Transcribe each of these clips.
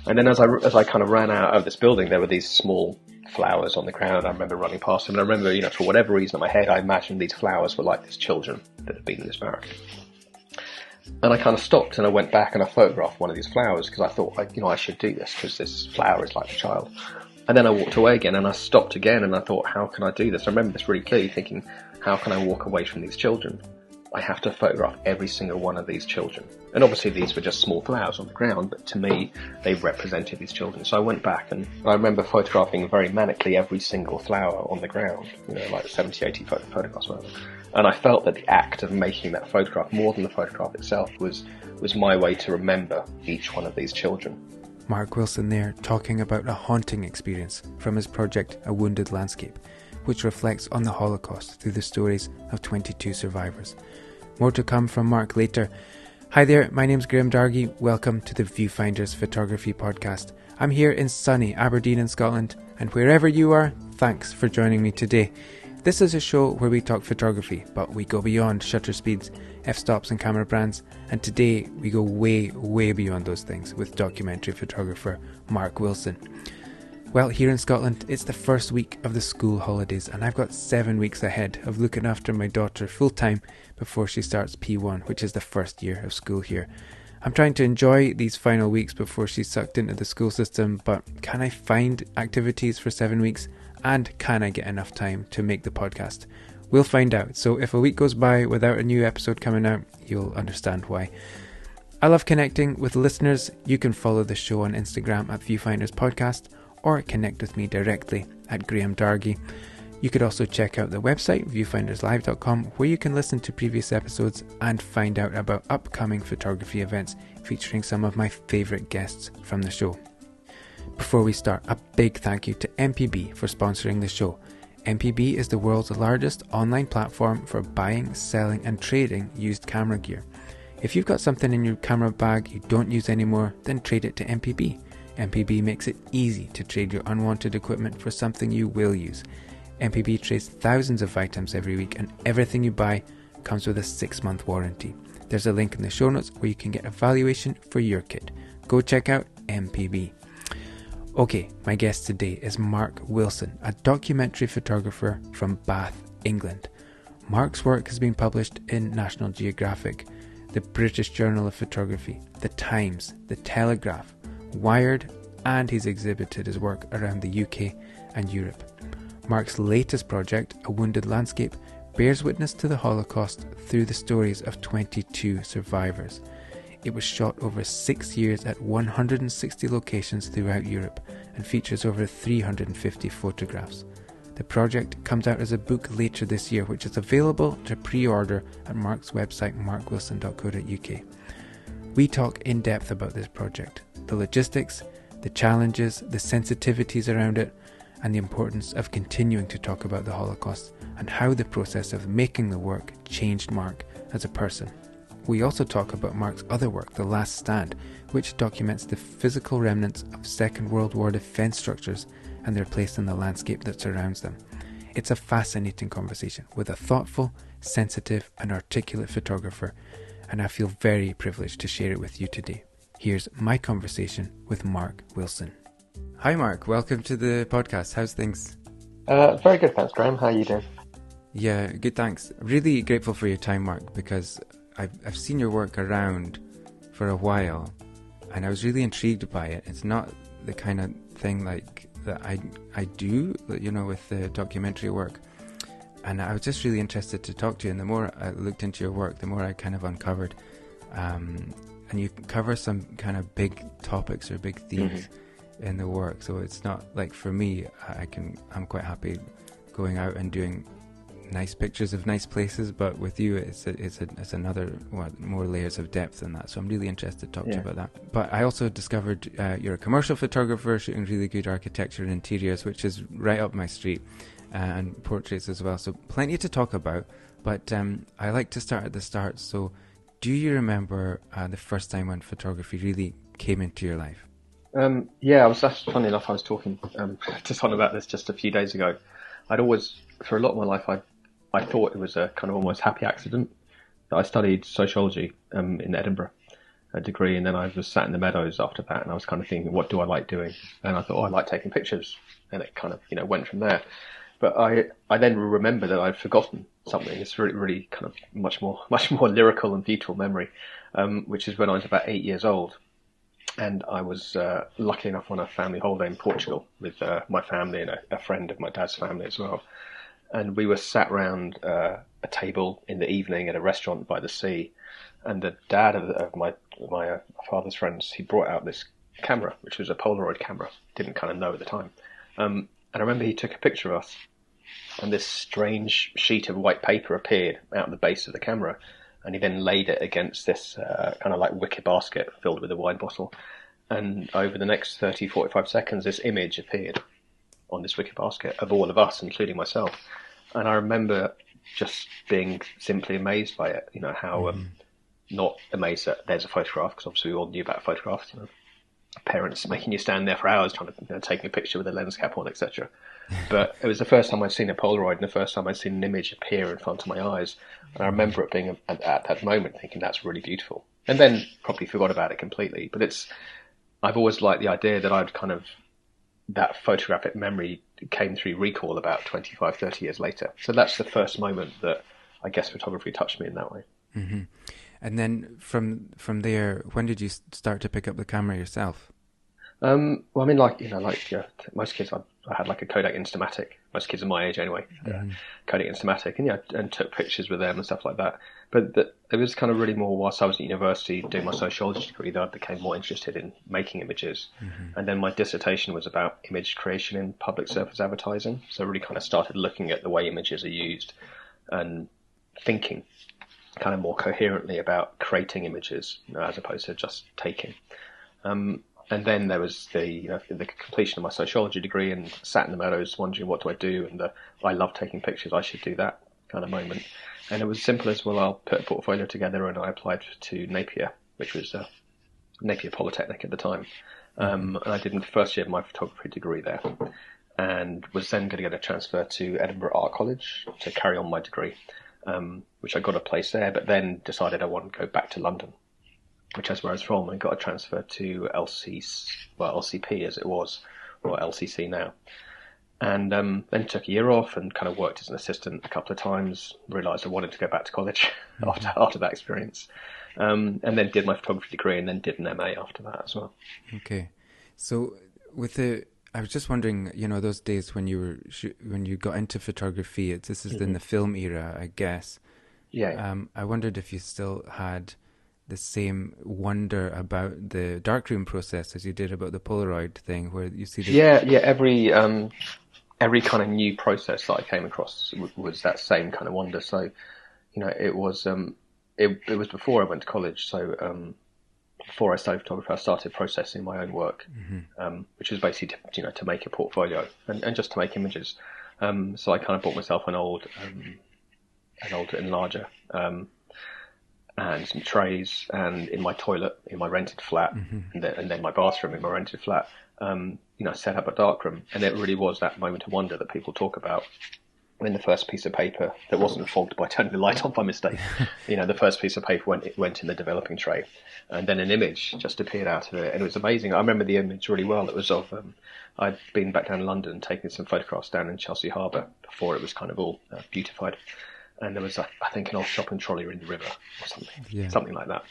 And then as I kind of ran out of this building, there were these small flowers on the ground. I remember running past them, and I remember, for whatever reason in my head, I imagined these flowers were like these children that had been in this barrack. And I kind of stopped and I went back and I photographed one of these flowers because I thought, I should do this because this flower is like a child. And then I walked away again and I stopped again and I thought, how can I do this? I remember this really clearly, thinking, how can I walk away from these children? I have to photograph every single one of these children. And obviously these were just small flowers on the ground, but to me, they represented these children. So I went back and I remember photographing very manically every single flower on the ground, like 70, 80 photographs. And I felt that the act of making that photograph, more than the photograph itself, was my way to remember each one of these children. Marc Wilson there, talking about a haunting experience from his project A Wounded Landscape, which reflects on the Holocaust through the stories of 22 survivors. More to come from Marc later. Hi there, my name's Graham Dargy. Welcome to the Viewfinders Photography Podcast. I'm here in sunny Aberdeen in Scotland, and wherever you are, thanks for joining me today. This is a show where we talk photography, but we go beyond shutter speeds, f-stops and camera brands, and today we go way, way beyond those things with documentary photographer Marc Wilson. Well, here in Scotland, it's the first week of the school holidays, and I've got 7 weeks ahead of looking after my daughter full-time before she starts P1, which is the first year of school here. I'm trying to enjoy these final weeks before she's sucked into the school system, but can I find activities for 7 weeks? And can I get enough time to make the podcast? We'll find out. So if a week goes by without a new episode coming out, you'll understand why. I love connecting with listeners. You can follow the show on Instagram at Viewfinders Podcast, or connect with me directly at Graham Dargy. You could also check out the website, viewfinderslive.com, where you can listen to previous episodes and find out about upcoming photography events featuring some of my favourite guests from the show. Before we start, a big thank you to MPB for sponsoring the show. MPB is the world's largest online platform for buying, selling and trading used camera gear. If you've got something in your camera bag you don't use anymore, then trade it to MPB. MPB makes it easy to trade your unwanted equipment for something you will use. MPB trades thousands of items every week, and everything you buy comes with a 6-month warranty. There's a link in the show notes where you can get a valuation for your kit. Go check out MPB. Okay, my guest today is Marc Wilson, a documentary photographer from Bath, England. Marc's work has been published in National Geographic, the British Journal of Photography, The Times, The Telegraph, Wired, and he's exhibited his work around the UK and Europe. Marc's latest project, A Wounded Landscape, bears witness to the Holocaust through the stories of 22 survivors. It was shot over 6 years at 160 locations throughout Europe and features over 350 photographs. The project comes out as a book later this year, which is available to pre-order at Marc's website, marcwilson.co.uk. We talk in depth about this project, the logistics, the challenges, the sensitivities around it, and the importance of continuing to talk about the Holocaust and how the process of making the work changed Marc as a person. We also talk about Marc's other work, The Last Stand, which documents the physical remnants of Second World War defence structures and their place in the landscape that surrounds them. It's a fascinating conversation with a thoughtful, sensitive and articulate photographer, and I feel very privileged to share it with you today. Here's my conversation with Marc Wilson. Hi Marc, welcome to the podcast. How's things? Very good, thanks, Graham. How are you doing? Yeah, good, thanks. Really grateful for your time, Marc, because I've seen your work around for a while and I was really intrigued by it. It's not the kind of thing like that I do, with the documentary work. And I was just really interested to talk to you, and the more I looked into your work, the more I kind of uncovered. And you cover some kind of big topics or big themes in the work. So it's not like, for me, I'm quite happy going out and doing nice pictures of nice places, but with you it's another more layers of depth than that. So I'm really interested to talk to you about that. But I also discovered you're a commercial photographer shooting really good architecture and interiors, which is right up my street, and portraits as well, so plenty to talk about. But I like to start at the start. So do you remember the first time when photography really came into your life? I was actually, funny enough, I was talking to someone about this just a few days ago. I'd always, for a lot of my life, I thought it was a kind of almost happy accident that I studied sociology in Edinburgh. degree, and then I was sat in the meadows after that, and I was kind of thinking, what do I like doing? And I thought, I like taking pictures, and it kind of went from there. But I then remember that I'd forgotten something. It's really, really kind of much more lyrical and beautiful memory, which is when I was about 8 years old, and I was lucky enough on a family holiday in Portugal with my family and a friend of my dad's family as well. And we were sat round a table in the evening at a restaurant by the sea, and the dad of my father's friends, he brought out this camera, which was a Polaroid camera. Didn't kind of know at the time. And I remember he took a picture of us, and this strange sheet of white paper appeared out of the base of the camera, and he then laid it against this kind of like wicker basket filled with a wine bottle. And over the next 30, 45 seconds, this image appeared on this wicker basket of all of us, including myself. And I remember just being simply amazed by it, how not amazed that there's a photograph, because obviously we all knew about photographs, parents making you stand there for hours trying to taking a picture with a lens cap on, etc. But it was the first time I'd seen a Polaroid and the first time I'd seen an image appear in front of my eyes. And I remember it being at that moment thinking that's really beautiful. And then probably forgot about it completely. But I've always liked the idea that that photographic memory came through recall about 25, 30 years later. So that's the first moment that I guess photography touched me in that way. Mm-hmm. And then from there, when did you start to pick up the camera yourself? Well, I mean, most kids, I had like a Kodak Instamatic. Most kids are my age anyway. Kodak Instamatic, and took pictures with them and stuff like that. But it was kind of really more whilst I was at university doing my sociology degree that I became more interested in making images. And then my dissertation was about image creation in public service advertising. So I really kind of started looking at the way images are used and thinking kind of more coherently about creating images, as opposed to just taking. And then there was the completion of my sociology degree, and sat in the meadows wondering what do I do, and I love taking pictures, I should do that kind of moment. And it was simple as, well, I'll put a portfolio together, and I applied to Napier, which was Napier Polytechnic at the time. And I did the first year of my photography degree there, and was then going to get a transfer to Edinburgh Art College to carry on my degree, which I got a place there, but then decided I wanted to go back to London, which is where I was from, and got a transfer to LCP as it was, or LCC now. And then took a year off and kind of worked as an assistant a couple of times, realised I wanted to go back to college after that experience. And then did my photography degree, and then did an MA after that as well. Okay. So I was just wondering, those days when you got into photography, this is in the film era, I guess. Yeah. I wondered if you still had the same wonder about the darkroom process as you did about the Polaroid thing, where you see the... every kind of new process that I came across was that same kind of wonder. So, it was it was before I went to college. So before I studied photography, I started processing my own work, which was basically to make a portfolio and just to make images. So I kind of bought myself an old enlarger. And some trays, and in my toilet in my rented flat, and then my bathroom in my rented flat, set up a darkroom. And it really was that moment of wonder that people talk about. When the first piece of paper that wasn't fogged by turning the light on by mistake, the first piece of paper went in the developing tray, and then an image just appeared out of it, and it was amazing. I remember the image really well. It was of I'd been back down in London and taken some photographs down in Chelsea Harbour before it was kind of all beautified. And there was, I think, an old shopping trolley in the river or something like that.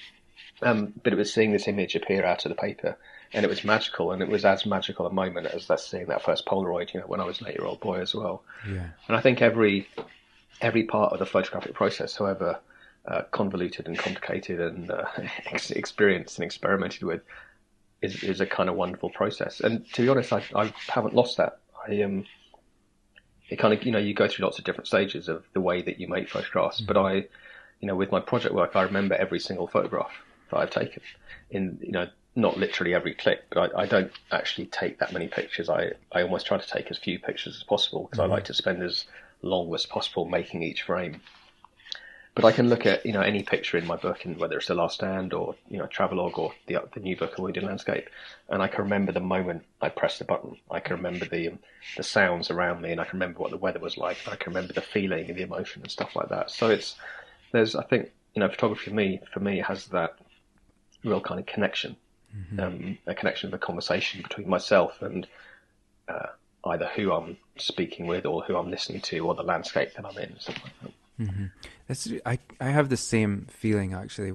But it was seeing this image appear out of the paper, and it was magical, and it was as magical a moment as seeing that first Polaroid, when I was an 8-year-old boy as well. Yeah. And I think every part of the photographic process, however convoluted and complicated and experienced and experimented with, is a kind of wonderful process. And to be honest, I haven't lost that. It kind of, you go through lots of different stages of the way that you make photographs. But with my project work, I remember every single photograph that I've taken. Not literally every click, but I don't actually take that many pictures. I almost try to take as few pictures as possible, because I like to spend as long as possible making each frame. But I can look at, any picture in my book, and whether it's The Last Stand or, Travelogue or the new book, A Wounded Landscape, and I can remember the moment I pressed the button. I can remember the sounds around me, and I can remember what the weather was like, and I can remember the feeling and the emotion and stuff like that. So I think, photography for me has that real kind of connection, a connection of a conversation between myself and either who I'm speaking with or who I'm listening to or the landscape that I'm in, something like that. I have the same feeling, actually.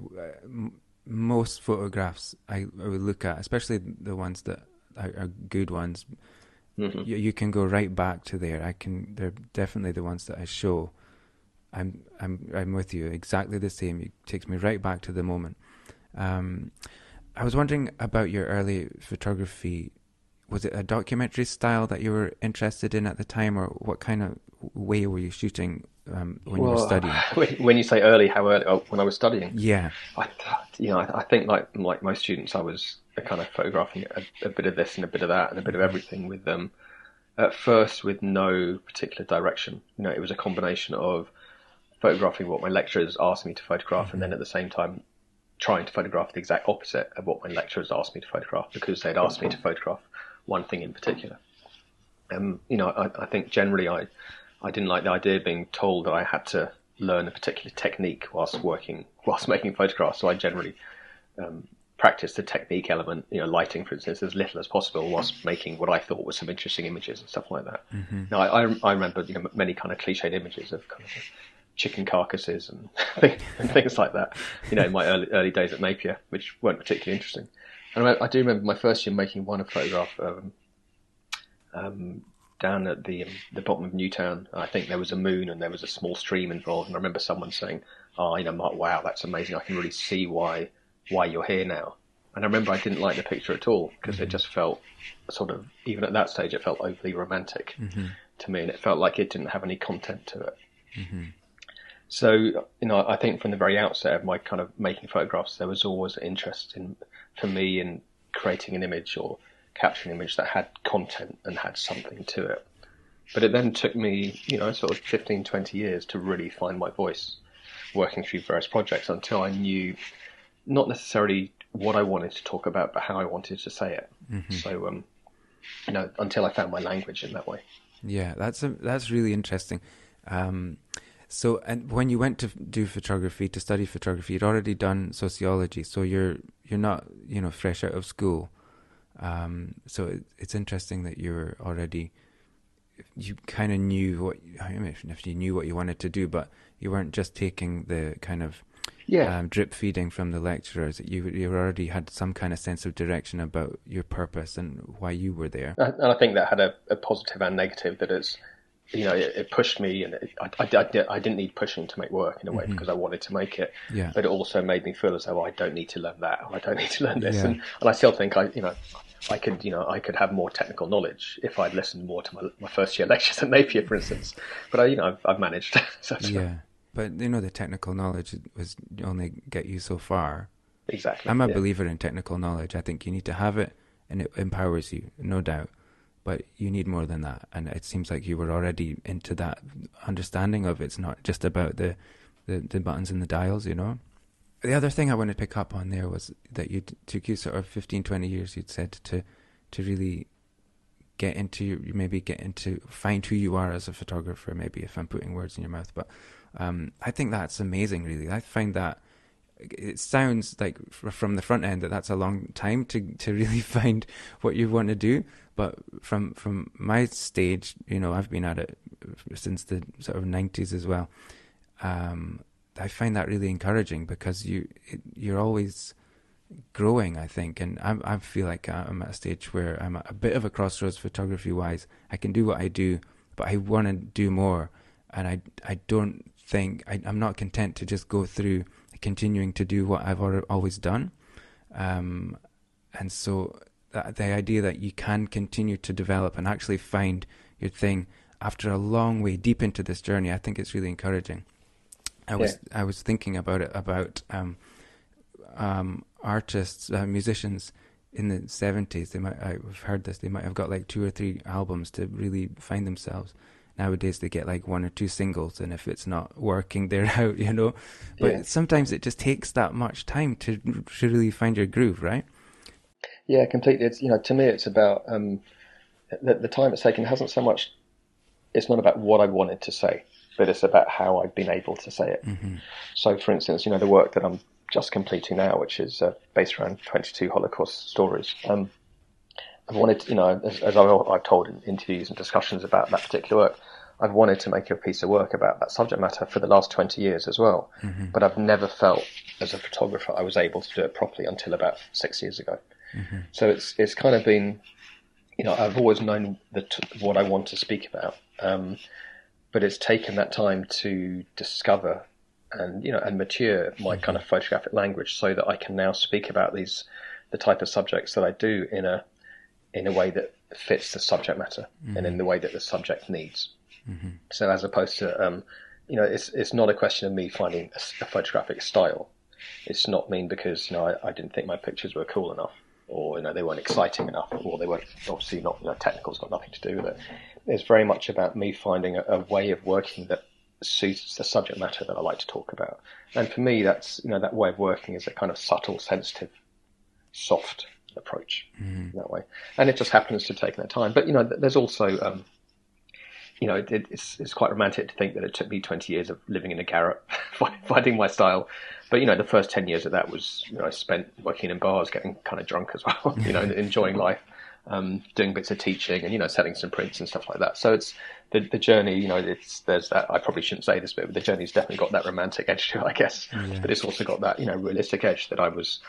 Most photographs I would look at, especially the ones that are good ones, you can go right back to there. They're definitely the ones that I show. I'm with you, exactly the same. It takes me right back to the moment. I was wondering about your early photography. Was it a documentary style that you were interested in at the time, or what kind of way were you shooting when you were studying? When you say early, how early? Oh, when I was studying? Yeah. I think like most students, I was kind of photographing a bit of this and a bit of that and a bit of everything with them. At first, with no particular direction. It was a combination of photographing what my lecturers asked me to photograph, and then at the same time trying to photograph the exact opposite of what my lecturers asked me to photograph, because they'd asked me to photograph one thing in particular. I think generally I didn't like the idea of being told that I had to learn a particular technique whilst making photographs. So I generally practiced the technique element, lighting, for instance, as little as possible whilst making what I thought were some interesting images and stuff like that. Now, I remember many kind of cliched images of kind of chicken carcasses and things like that, in my early days at Napier, which weren't particularly interesting. And I do remember my first year making one photograph down at the bottom of Newtown. I think there was a moon and there was a small stream involved. And I remember someone saying, Mark, wow, that's amazing. I can really see why you're here now. And I remember I didn't like the picture at all, because it just felt sort of, even at that stage, it felt overly romantic to me. And it felt like it didn't have any content to it. So, I think from the very outset of my kind of making photographs, there was always an interest for me in creating an image or capturing an image that had content and had something to it. But it then took me, sort of 15, 20 years to really find my voice working through various projects until I knew not necessarily what I wanted to talk about, but how I wanted to say it. So, until I found my language in that way. Yeah, that's really interesting. So, and when you went to do photography, to study photography, you'd already done sociology, so you're not, fresh out of school. So it's interesting that you kind of knew if you knew what you wanted to do, but you weren't just taking the kind of drip feeding from the lecturers. You already had some kind of sense of direction about your purpose and why you were there. And I think that had a positive and negative, that it's, it pushed me, and I didn't need pushing to make work in a way, because I wanted to make it. Yeah. But it also made me feel as though I don't need to learn that, or I don't need to learn this. Yeah. And I still think I could have more technical knowledge if I'd listened more to my first year lectures at Napier, for instance. But I've managed. So but the technical knowledge was only get you so far. Exactly. I'm a believer in technical knowledge. I think you need to have it, and it empowers you, no doubt. But you need more than that, and it seems like you were already into that understanding of it's not just about the buttons and the dials, The other thing I want to pick up on there was that took you sort of 15, 20 years, you'd said, to really get into find who you are as a photographer, maybe, if I'm putting words in your mouth. But I think that's amazing, really. I find that it sounds like from the front end that's a long time to really find what you want to do. But from my stage, I've been at it since the sort of 90s as well. I find that really encouraging, because you're always growing, I think. And I feel like I'm at a stage where I'm at a bit of a crossroads photography-wise. I can do what I do, but I want to do more. And I don't think, I'm not content to just go through continuing to do what I've always done. And so the idea that you can continue to develop and actually find your thing after a long way deep into this journey, I think it's really encouraging. I was thinking about it, about artists, musicians in the 70s. I've heard this, they might have got like 2 or 3 albums to really find themselves. Nowadays they get like 1 or 2 singles, and if it's not working, they're out, But sometimes it just takes that much time to really find your groove, right? Yeah, completely. It's, to me, it's about the time it's taken hasn't so much. It's not about what I wanted to say, but it's about how I've been able to say it. So, for instance, the work that I'm just completing now, which is based around 22 Holocaust stories. I've wanted, as I've told in interviews and discussions about that particular work, I've wanted to make a piece of work about that subject matter for the last 20 years as well. Mm-hmm. But I've never felt, as a photographer, I was able to do it properly until about 6 years ago. Mm-hmm. So it's kind of been, I've always known what I want to speak about. But it's taken that time to discover and mature my kind of photographic language so that I can now speak about the type of subjects that I do in a way that fits the subject matter and in the way that the subject needs. Mm-hmm. So as opposed to, it's not a question of me finding a photographic style. It's not mean because, I didn't think my pictures were cool enough, or, they weren't exciting enough, or they weren't, obviously not, technical's got nothing to do with it. It's very much about me finding a way of working that suits the subject matter that I like to talk about. And for me, that's, that way of working is a kind of subtle, sensitive, soft approach that way. And it just happens to take that time. But, there's also, it's quite romantic to think that it took me 20 years of living in a garret, finding my style. But, the first 10 years of that was, I spent working in bars, getting kind of drunk as well, enjoying life, doing bits of teaching and, selling some prints and stuff like that. So it's the journey, there's that, I probably shouldn't say this bit, but the journey's definitely got that romantic edge to it, I guess. Yeah. But it's also got that, realistic edge that I was,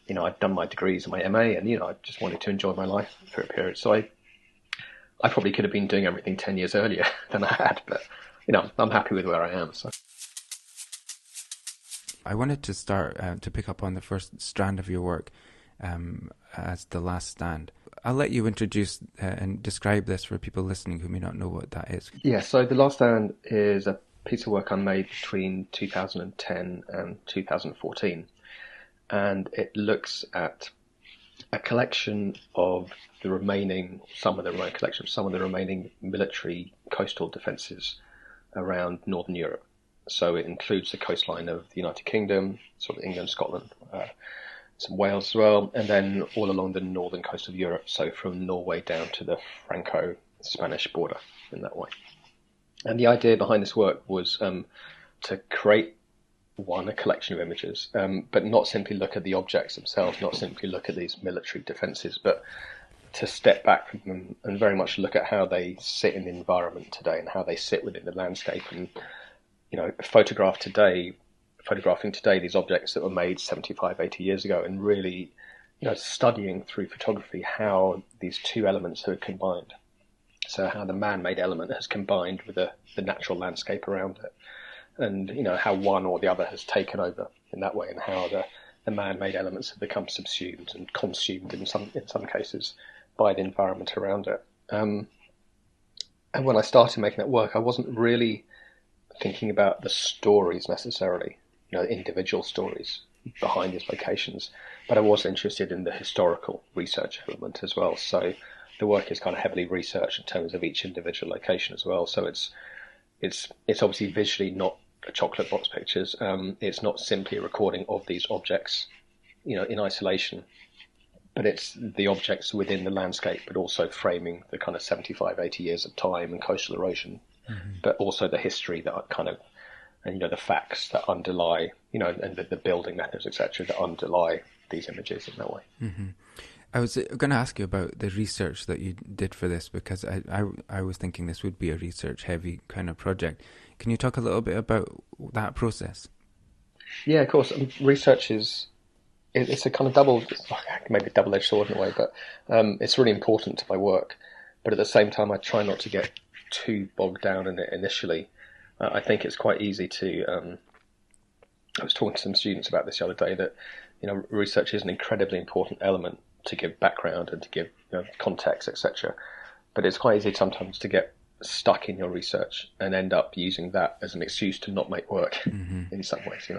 I'd done my degrees and my MA and, I just wanted to enjoy my life for a period. So I probably could have been doing everything 10 years earlier than I had, but, I'm happy with where I am. So I wanted to start to pick up on the first strand of your work as The Last Stand. I'll let you introduce and describe this for people listening who may not know what that is. Yeah, so The Last Stand is a piece of work I made between 2010 and 2014. And it looks at a collection of some of the remaining military coastal defences around Northern Europe. So it includes the coastline of the United Kingdom, sort of England, Scotland, some Wales as well, and then all along the northern coast of Europe, so from Norway down to the Franco-Spanish border in that way. And the idea behind this work was to create a collection of images, but not simply look at the objects themselves, not simply look at these military defences, but to step back from them and very much look at how they sit in the environment today and how they sit within the landscape and, photographing today these objects that were made 75, 80 years ago and really, studying through photography how these two elements are combined. So how the man-made element has combined with the natural landscape around it. And, how one or the other has taken over in that way and how the man-made elements have become subsumed and consumed in some cases by the environment around it. And when I started making that work, I wasn't really thinking about the stories necessarily, individual stories behind these locations, but I was interested in the historical research element as well. So the work is kind of heavily researched in terms of each individual location as well. So it's obviously visually not a chocolate box pictures. It's not simply a recording of these objects, in isolation, but it's the objects within the landscape, but also framing the kind of 75, 80 years of time and coastal erosion, but also the history that kind of, and, the facts that underlie, and the building methods, etc., that underlie these images in that way. Mm-hmm. I was going to ask you about the research that you did for this, because I was thinking this would be a research-heavy kind of project. Can you talk a little bit about that process? Yeah, of course. Research it's a kind of maybe double-edged sword in a way, but it's really important to my work. But at the same time, I try not to get too bogged down in it initially. I think it's quite easy to. I was talking to some students about this the other day that research is an incredibly important element to give background and to give context, etc. But it's quite easy sometimes to get stuck in your research and end up using that as an excuse to not make work in some ways.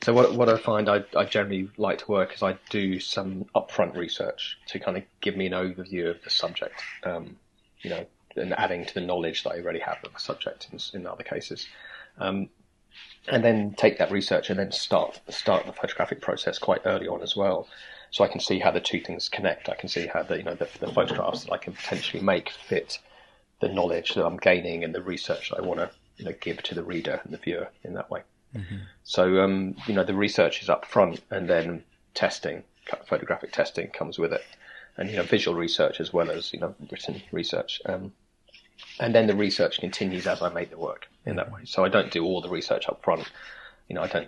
So what I find I generally like to work is I do some upfront research to kind of give me an overview of the subject. And adding to the knowledge that I already have of the subject in other cases. And then take that research and then start the photographic process quite early on as well. So I can see how the two things connect. I can see how the photographs that I can potentially make fit the knowledge that I'm gaining and the research that I want to give to the reader and the viewer in that way. So, the research is up front, and then photographic testing comes with it, and, visual research as well as, written research. And then the research continues as I make the work in that way. So I don't do all the research up front. I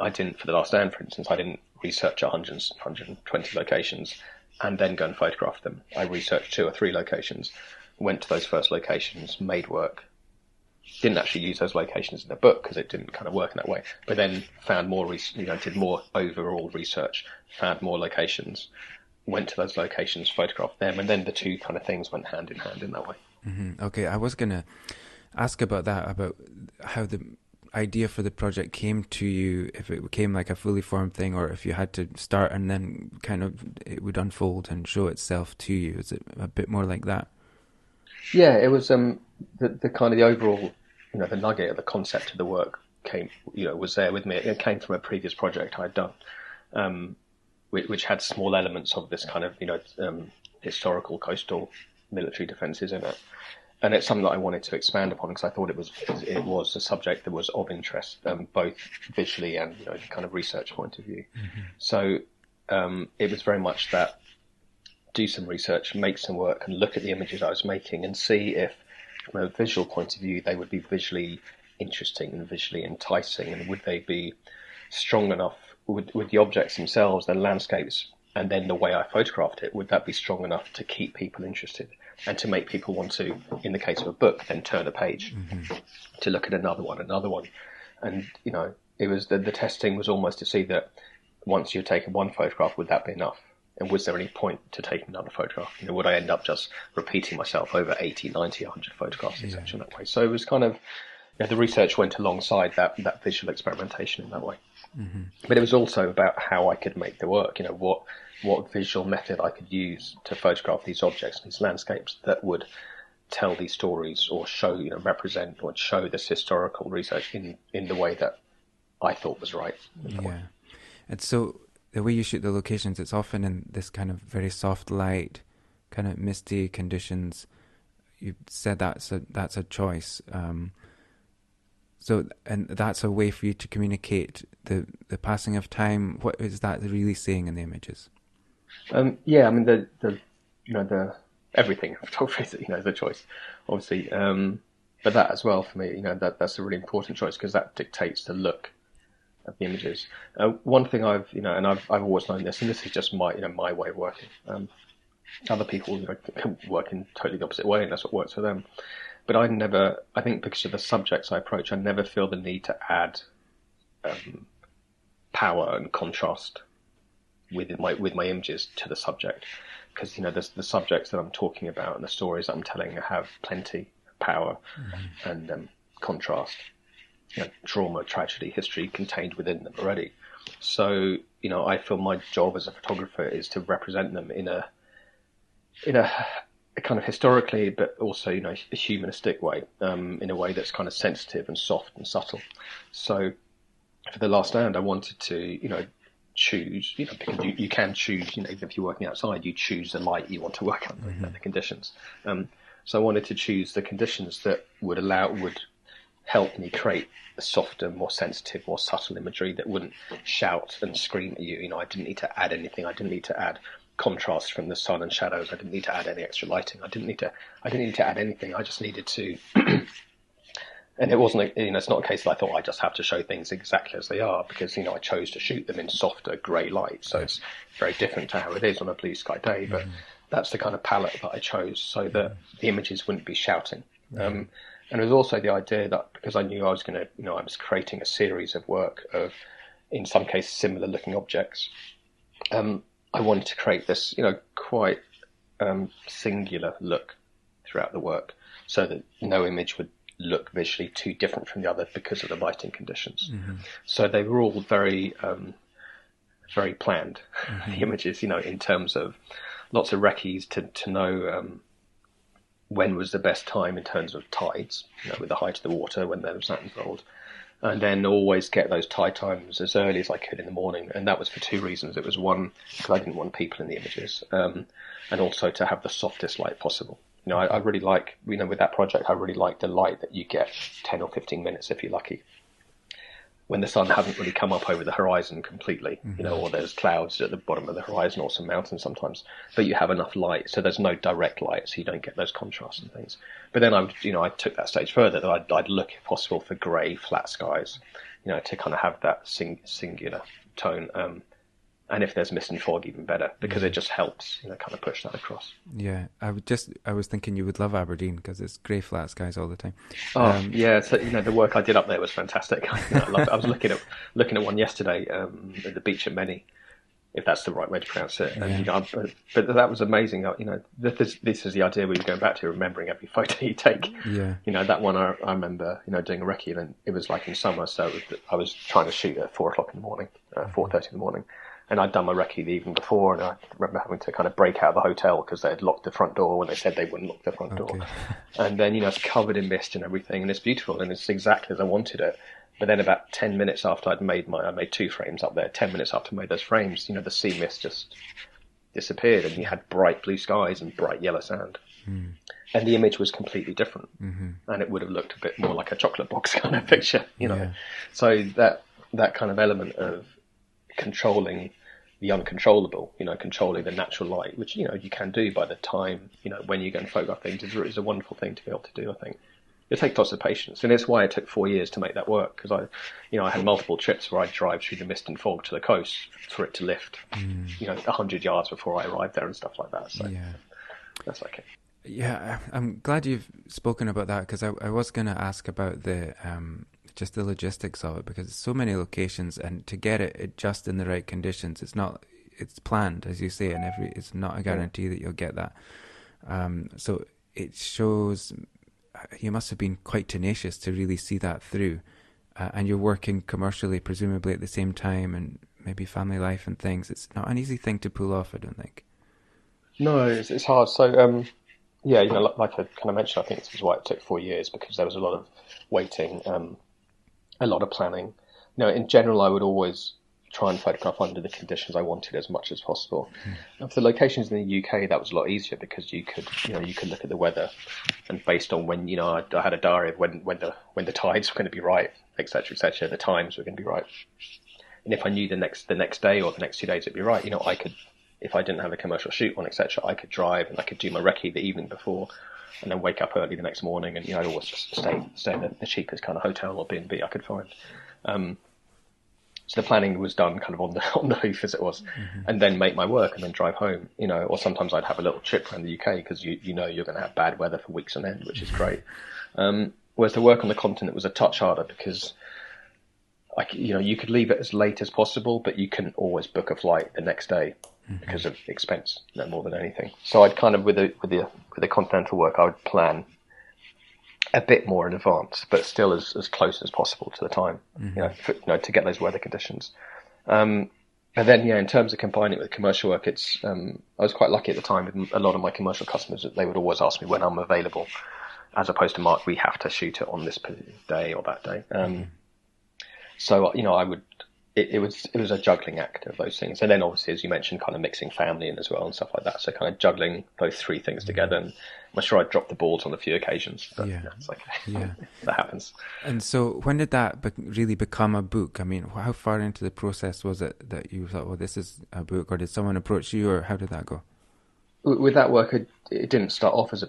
didn't, for The Last Stand, for instance, I didn't research 120 locations and then go and photograph them. I researched 2 or 3 locations, went to those first locations, made work, didn't actually use those locations in the book because it didn't kind of work in that way, but then found more, did more overall research, found more locations, went to those locations, photographed them, and then the two kind of things went hand in hand in that way. Okay, I was going to ask about that, about how the idea for the project came to you, if it became like a fully formed thing, or if you had to start and then kind of it would unfold and show itself to you. Is it a bit more like that? Yeah, it was the kind of the overall, the nugget of the concept of the work came, was there with me. It came from a previous project I'd done, which had small elements of this kind of, historical coastal military defences in it. And it's something that I wanted to expand upon because I thought it was a subject that was of interest, both visually and, kind of research point of view. So it was very much that, do some research, make some work, and look at the images I was making and see if, from a visual point of view, they would be visually interesting and visually enticing, and would they be strong enough with the objects themselves, the landscapes, and then the way I photographed it, would that be strong enough to keep people interested and to make people want to, in the case of a book, then turn a page to look at another one. And, it was the testing was almost to see that once you've taken one photograph, would that be enough? And was there any point to taking another photograph? Would I end up just repeating myself over 80, 90, 100 photographs, etc. in that way? So it was kind of, the research went alongside that visual experimentation in that way. But it was also about how I could make the work, what visual method I could use to photograph these objects, these landscapes that would tell these stories or show, represent or show this historical research in the way that I thought was right. Yeah. And so the way you shoot the locations, it's often in this kind of very soft light, kind of misty conditions. You said that's a choice. So, and that's a way for you to communicate the passing of time. What is that really saying in the images? Yeah, I mean the everything of photography is a choice, obviously. But that as well for me, that's a really important choice because that dictates the look of the images. One thing I've always known this, and this is just my my way of working. Other people can work in totally the opposite way, and that's what works for them. But I think because of the subjects I approach, I never feel the need to add power and contrast with my images to the subject, because the subjects that I'm talking about and the stories that I'm telling have plenty of power and contrast, trauma, tragedy, history contained within them already. So I feel my job as a photographer is to represent them in a kind of historically, but also a humanistic way, in a way that's kind of sensitive and soft and subtle. So for The Last Stand, I wanted to choose, because you can choose, even if you're working outside, you choose the light you want to work under, the conditions. So I wanted to choose the conditions that would help me create a softer, more sensitive, more subtle imagery that wouldn't shout and scream at you. I didn't need to add anything. I didn't need to add contrast from the sun and shadows. I didn't need to add any extra lighting. I didn't need to add anything. I just needed to. And it wasn't, it's not a case that I thought I just have to show things exactly as they are, because, I chose to shoot them in softer grey light. So it's very different to how it is on a blue sky day. But that's the kind of palette that I chose so that the images wouldn't be shouting. And it was also the idea that because I knew I was going to, I was creating a series of work of, in some cases, similar looking objects. I wanted to create this, quite singular look throughout the work so that no image would look visually too different from the other because of the lighting conditions. So they were all very, very planned, the images, in terms of lots of recce's to know when was the best time in terms of tides, with the height of the water, when there was that involved. And then always get those tide times as early as I could in the morning. And that was for two reasons. It was one, because I didn't want people in the images, and also to have the softest light possible. I really like, with that project, I really like the light that you get 10 or 15 minutes if you're lucky. when the sun hasn't really come up over the horizon completely, or there's clouds at the bottom of the horizon or some mountains sometimes, but you have enough light, so there's no direct light, so you don't get those contrasts and things. But then I took that stage further, that I'd look, if possible, for grey, flat skies, to kind of have that singular tone. And if there's mist and fog, even better, because it just helps, kind of push that across. Yeah, I was thinking you would love Aberdeen because it's grey flat skies all the time. Yeah, so the work I did up there was fantastic. I loved it. I was looking at one yesterday at the beach at Many, if that's the right way to pronounce it. And, but that was amazing. This is the idea we were going back to, remembering every photo you take. Yeah. That one I remember, doing a recce, and it was like in summer, so I was trying to shoot at 4:00 in the morning, 4:30 in the morning. And I'd done my recce the evening before, and I remember having to kind of break out of the hotel because they had locked the front door when they said they wouldn't lock the front door. And then, it's covered in mist and everything, and it's beautiful, and it's exactly as I wanted it. But then about 10 minutes after I made 2 frames up there, 10 minutes after I made those frames, the sea mist just disappeared, and you had bright blue skies and bright yellow sand. And the image was completely different. And it would have looked a bit more like a chocolate box kind of picture, So that kind of element of controlling the uncontrollable, controlling the natural light, which, you can do by the time, when you go and photograph things, is a wonderful thing to be able to do, I think. It takes lots of patience, and it's why it took 4 years to make that work, because I had multiple trips where I'd drive through the mist and fog to the coast for it to lift, 100 yards before I arrived there and stuff like that. So that's okay. Yeah, I'm glad you've spoken about that, because I was going to ask about the just the logistics of it, because it's so many locations, and to get it just in the right conditions, it's planned, as you say, and it's not a guarantee that you'll get that. So it shows you must have been quite tenacious to really see that through, and you're working commercially presumably at the same time, and maybe family life and things. It's not an easy thing to pull off, I don't think. No, it's hard. So like I kind of mentioned, I think this is why it took 4 years, because there was a lot of waiting, a lot of planning. In general, I would always try and photograph under the conditions I wanted as much as possible. And for the locations in the UK, that was a lot easier, because you could look at the weather, and based on when, I had a diary of when the tides were going to be right, etc., the times were going to be right. And if I knew the next day or the next 2 days it'd be right, I could, if I didn't have a commercial shoot on, etc., I could drive and I could do my recce the evening before, and then wake up early the next morning, and I'd always just stay in the cheapest kind of hotel or B&B I could find. So the planning was done kind of on the hoof, as it was, and then make my work and then drive home. Or sometimes I'd have a little trip around the UK, because you're going to have bad weather for weeks on end, which is great. Whereas the work on the continent was a touch harder, because you could leave it as late as possible, but you couldn't always book a flight the next day because of expense, no more than anything. So I'd kind of, with the continental work, I would plan a bit more in advance, but still as close as possible to the time, to get those weather conditions. And then, in terms of combining it with commercial work, I was quite lucky at the time with a lot of my commercial customers that they would always ask me when I'm available, as opposed to, Mark, we have to shoot it on this day or that day. So, I would, it was a juggling act of those things. And then obviously, as you mentioned, kind of mixing family in as well and stuff like that. So kind of juggling those three things together. And I'm sure I dropped the balls on a few occasions. But it's like, that happens. And so when did that really become a book? I mean, how far into the process was it that you thought, well, this is a book, or did someone approach you, or how did that go? With that work, it didn't start off as a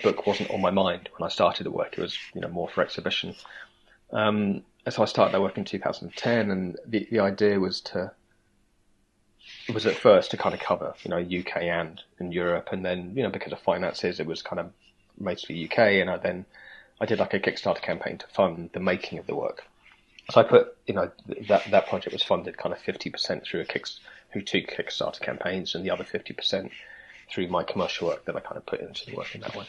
book wasn't on my mind when I started the work. It was, more for exhibition. So I started that work in 2010, and the idea was at first to kind of cover, UK and Europe, and then, because of finances, it was kind of mostly UK, and I did like a Kickstarter campaign to fund the making of the work. So I put, that project was funded kind of 50% through two Kickstarter campaigns, and the other 50% through my commercial work that I kind of put into the work in that way.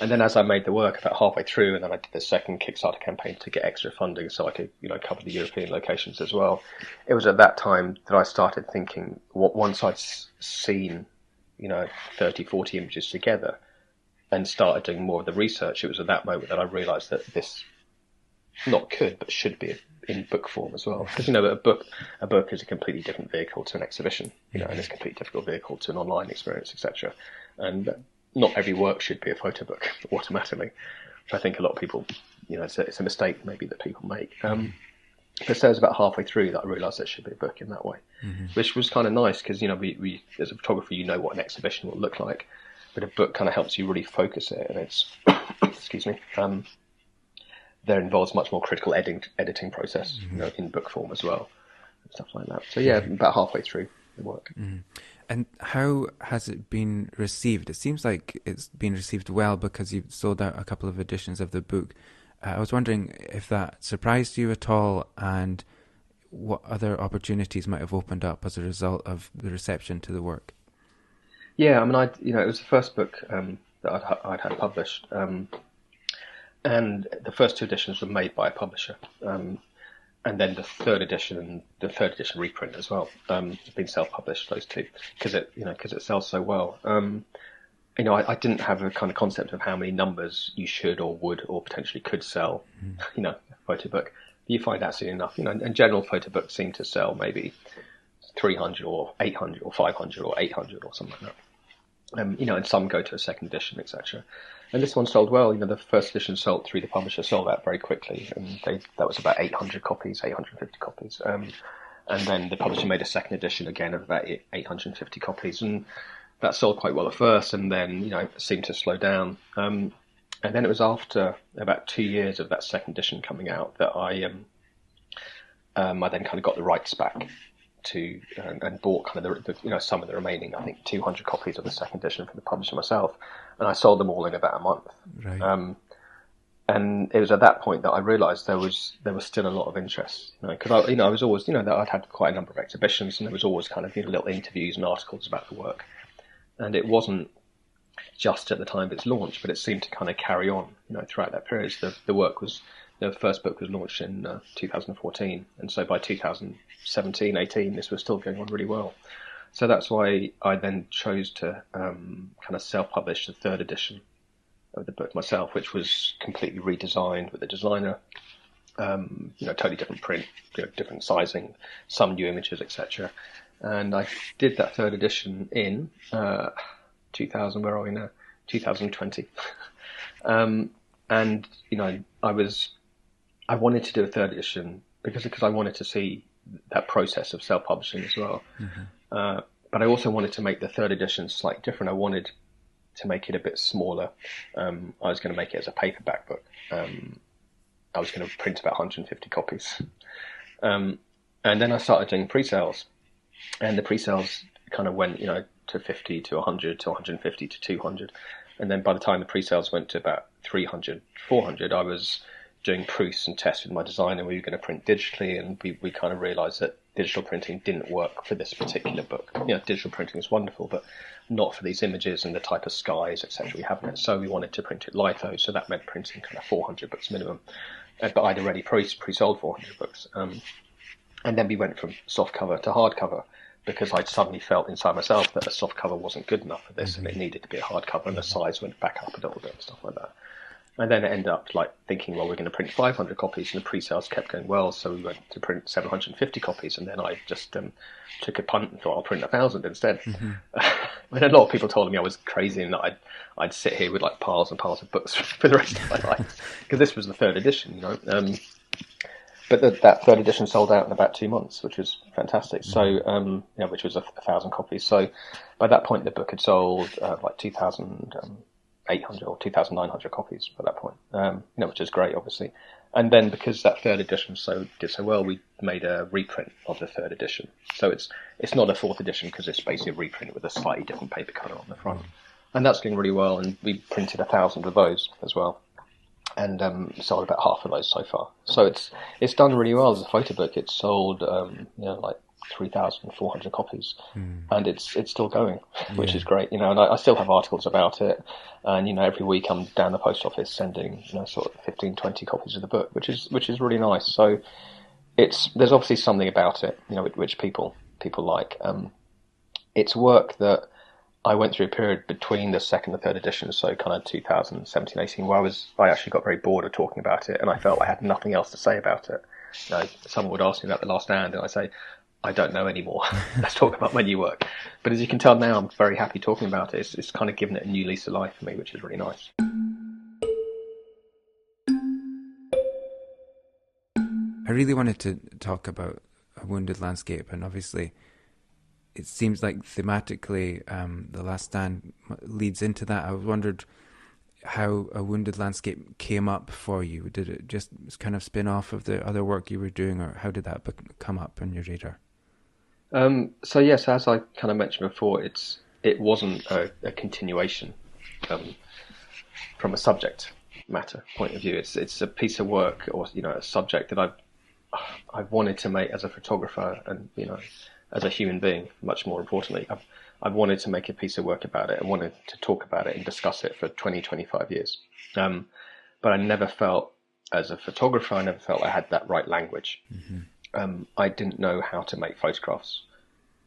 And then as I made the work about halfway through, and then I did the second Kickstarter campaign to get extra funding so I could, cover the European locations as well. It was at that time that I started thinking, once I'd seen, 30, 40 images together and started doing more of the research, it was at that moment that I realized that this not could, but should be in book form as well. Because, a book is a completely different vehicle to an exhibition, and it's a completely different vehicle to an online experience, etc. And not every work should be a photo book automatically. I think a lot of people, it's a mistake maybe that people make. But so it was about halfway through that I realised there should be a book in that way, which was kind of nice because, we as a photographer, what an exhibition will look like, but a book kind of helps you really focus it, and it's, excuse me, there involves much more critical editing process, in book form as well, and stuff like that. So yeah, about halfway through the work. And how has it been received? It seems like it's been received well because you've sold out a couple of editions of the book. I was wondering if that surprised you at all, and what other opportunities might have opened up as a result of the reception to the work. Yeah, I mean, it was the first book that I'd had published, and the first 2 editions were made by a publisher, and then the third edition reprint as well, has been self-published. Those 2, because it sells so well. I didn't have a kind of concept of how many numbers you should or would or potentially could sell, a photo book. You find out soon enough, and general photo books seem to sell maybe 300 or 800 or 500 or 800 or something like that. And some go to a second edition, etc. And this one sold well. The first edition sold through the publisher, sold out very quickly, and that was about 800 copies, 850 copies. And then the publisher made a second edition again of about 850 copies, and that sold quite well at first, and then it seemed to slow down. And then it was after about 2 years of that second edition coming out that I then kind of got the rights back to and bought kind of the some of the remaining, I think 200 copies of the second edition from the publisher myself, and I sold them all in about a month. Right. And it was at that point that I realised there was still a lot of interest, because I was always that I'd had quite a number of exhibitions, and there was always kind of little interviews and articles about the work. And it wasn't just at the time of its launch, but it seemed to kind of carry on, throughout that period. The first book was launched in 2014, and so by 2017, 18, this was still going on really well. So that's why I then chose to kind of self-publish the third edition of the book myself, which was completely redesigned with a designer, totally different print, different sizing, some new images, etc. And I did that third edition in 2000. Where are we now? 2020. And I wanted to do a third edition because I wanted to see that process of self-publishing as well. But I also wanted to make the third edition slightly different. I wanted to make it a bit smaller. I was going to make it as a paperback book. I was going to print about 150 copies. And then I started doing pre-sales. And the pre-sales kind of went, to 50 to 100 to 150 to 200. And then by the time the pre-sales went to about 300, 400, I was doing proofs and tests with my designer. We were going to print digitally, and we kind of realised that digital printing didn't work for this particular book. Digital printing is wonderful, but not for these images and the type of skies, etc. we have in it. So we wanted to print it litho, so that meant printing kind of 400 books minimum. But I'd already pre-sold 400 books. And then we went from soft cover to hard cover, because I'd suddenly felt inside myself that a soft cover wasn't good enough for this, and it needed to be a hard cover, and the size went back up a little bit and stuff like that. And then it ended up thinking, well, we're going to print 500 copies, and the pre-sales kept going well, so we went to print 750 copies, and then I just took a punt and thought I'll print 1,000 instead. And a lot of people told me I was crazy and that I'd sit here with piles and piles of books for the rest of my life, because this was the third edition, But that third edition sold out in about 2 months, which was fantastic. So, which was 1,000 copies. So, by that point, the book had sold 2,800 or 2,900 copies by that point. Which is great, obviously. And then, because that third edition did so well, we made a reprint of the third edition. So it's not a fourth edition, because it's basically a reprint with a slightly different paper colour on the front, and that's going really well. And we printed 1,000 of those as well. And sold about half of those so far. So it's done really well as a photo book. It's sold 3,400 copies, and it's still going, which is great. And I still have articles about it, and every week I'm down the post office sending sort of 15, 20 copies of the book, which is really nice. So there's obviously something about it, which people like. It's work that I went through a period between the second and third edition, so kind of 2017, 18, where I actually got very bored of talking about it, and I felt I had nothing else to say about it. Someone would ask me about The Last Stand, and I say, I don't know anymore. Let's talk about my new work. But as you can tell now, I'm very happy talking about it. It's kind of given it a new lease of life for me, which is really nice. I really wanted to talk about A Wounded Landscape, and obviously it seems like thematically The Last Stand leads into that. I wondered how A Wounded Landscape came up for you. Did it just kind of spin off of the other work you were doing, or how did that come up on your radar? So yes, as I kind of mentioned before, it wasn't a continuation from a subject matter point of view. It's a piece of work, or a subject that I've wanted to make as a photographer, and as a human being. Much more importantly, I've wanted to make a piece of work about it, and wanted to talk about it and discuss it for 20, 25 years. But I never felt, as a photographer, I never felt I had that right language. Mm-hmm. I didn't know how to make photographs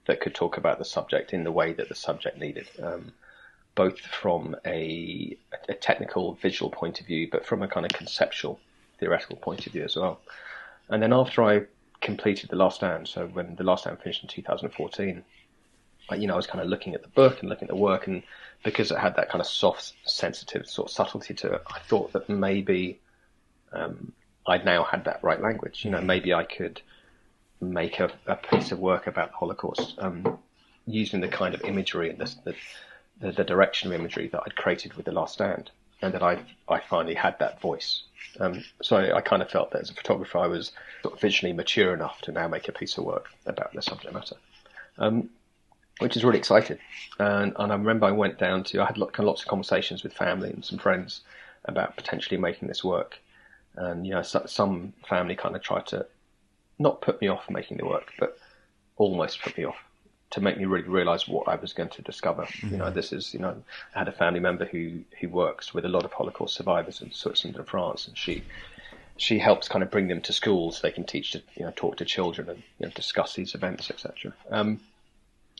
that could talk about the subject in the way that the subject needed, both from a technical, visual point of view, but from a kind of conceptual, theoretical point of view as well. And then after I completed The Last Stand, so when The Last Stand finished in 2014, I was kind of looking at the book and looking at the work, and because it had that kind of soft, sensitive sort of subtlety to it, I thought that maybe I'd now had that right language. Maybe I could make a piece of work about the Holocaust using the kind of imagery and the direction of imagery that I'd created with The Last Stand, and that I finally had that voice. So I kind of felt that as a photographer I was sort of visually mature enough to now make a piece of work about the subject matter, which is really exciting. And I remember I had lots of conversations with family and some friends about potentially making this work. And some family kind of tried to not put me off making the work, but almost put me off, to make me really realise what I was going to discover. Mm-hmm. I had a family member who works with a lot of Holocaust survivors in Switzerland and France, and she helps kind of bring them to schools so they can talk to children and discuss these events, etc.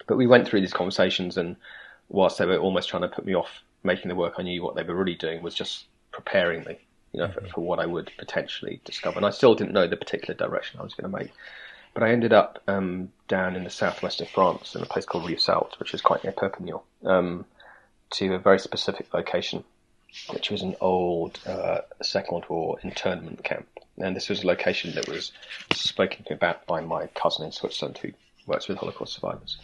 But we went through these conversations, and whilst they were almost trying to put me off making the work, I knew what they were really doing was just preparing me, for what I would potentially discover. And I still didn't know the particular direction I was going to make. But I ended up down in the southwest of France in a place called Rivesaltes, which is quite near Perpignan, to a very specific location, which was an old Second World War internment camp. And this was a location that was spoken to me about by my cousin in Switzerland who works with Holocaust survivors.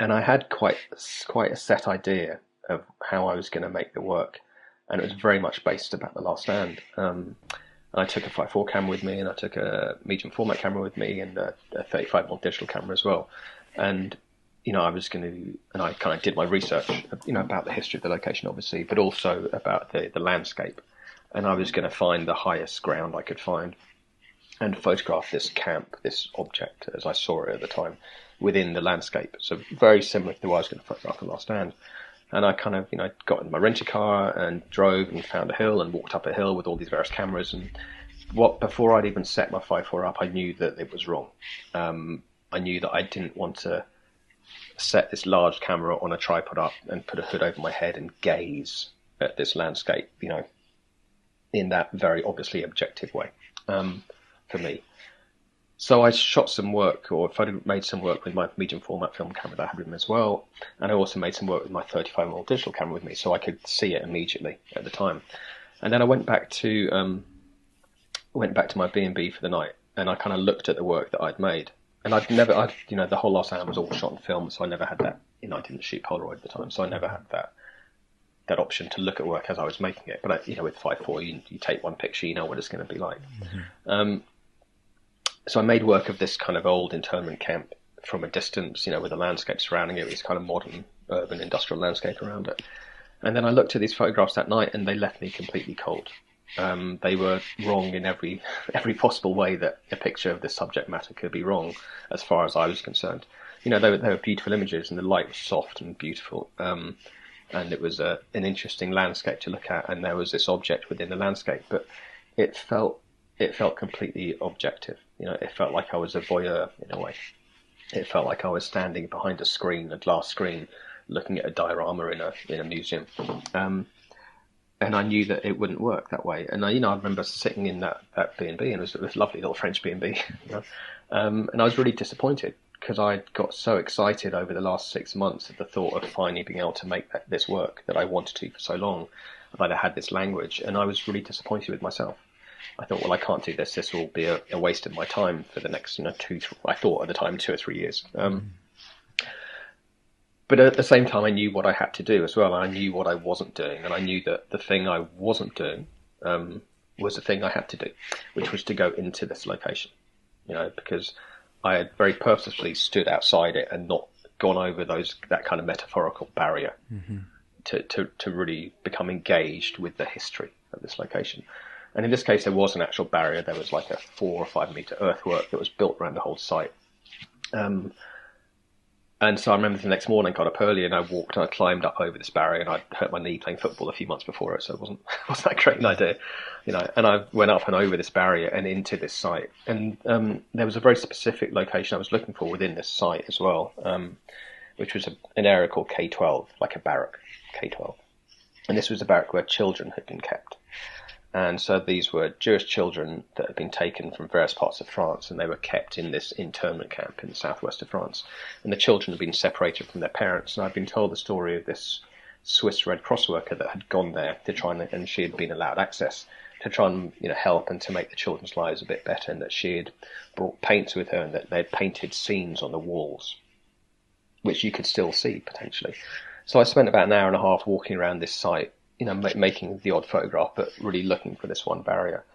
And I had quite a set idea of how I was going to make the work, and it was very much based about The Last Stand. I took a 5.4 camera with me, and I took a medium format camera with me, and a 35mm digital camera as well. And I kind of did my research, about the history of the location, obviously, but also about the landscape. And I was going to find the highest ground I could find and photograph this camp, this object, as I saw it at the time, within the landscape. So very similar to the way I was going to photograph The Last Stand. And I kind of, got in my rental car and drove and found a hill and walked up a hill with all these various cameras. And before I'd even set my 5.4 up, I knew that it was wrong. I knew that I didn't want to set this large camera on a tripod up and put a hood over my head and gaze at this landscape, in that very obviously objective way, for me. So I shot some work, or made some work with my medium format film camera that I had with me as well. And I also made some work with my 35mm digital camera with me, so I could see it immediately at the time. And then I went back to my B&B for the night, and I kind of looked at the work that I'd made. And the whole Last Stand was all shot in film, so I never had that, I didn't shoot Polaroid at the time, so I never had that option to look at work as I was making it. But with 5.4, you take one picture, you know what it's going to be like. Mm-hmm. So I made work of this kind of old internment camp from a distance, with a landscape surrounding it, this kind of modern, urban, industrial landscape around it. And then I looked at these photographs that night, and they left me completely cold. They were wrong in every possible way that a picture of this subject matter could be wrong, as far as I was concerned. They were beautiful images, and the light was soft and beautiful, and it was an interesting landscape to look at, and there was this object within the landscape, but it felt completely objective. It felt like I was a voyeur in a way. It felt like I was standing behind a glass screen, looking at a diorama in a museum. And I knew that it wouldn't work that way. And I remember sitting in that B&B, and it was a lovely little French B&B. And I was really disappointed, because I got so excited over the last 6 months at the thought of finally being able to make this work that I wanted to for so long, that I had this language, and I was really disappointed with myself. I thought, well, I can't do this. This will be a waste of my time for the next, I thought at the time 2 or 3 years. But at the same time, I knew what I had to do as well. I knew what I wasn't doing, and I knew that the thing I wasn't doing was the thing I had to do, which was to go into this location. Because I had very purposefully stood outside it and not gone over that kind of metaphorical barrier to really become engaged with the history of this location. And in this case, there was an actual barrier. There was like a 4 or 5 meter earthwork that was built around the whole site. And so I remember the next morning, got up early, and I walked and I climbed up over this barrier, and I'd hurt my knee playing football a few months before it, so it wasn't that great an idea, And I went up and over this barrier and into this site, and there was a very specific location I was looking for within this site as well, which was an area called K12, like a barrack, K12, and this was a barrack where children had been kept. And so these were Jewish children that had been taken from various parts of France, and they were kept in this internment camp in the southwest of France. And the children had been separated from their parents. And I'd been told the story of this Swiss Red Cross worker that had gone there to try and she had been allowed access to try and help and to make the children's lives a bit better, and that she had brought paints with her and that they'd painted scenes on the walls, which you could still see potentially. So I spent about an hour and a half walking around this site, making the odd photograph, but really looking for this one barrier,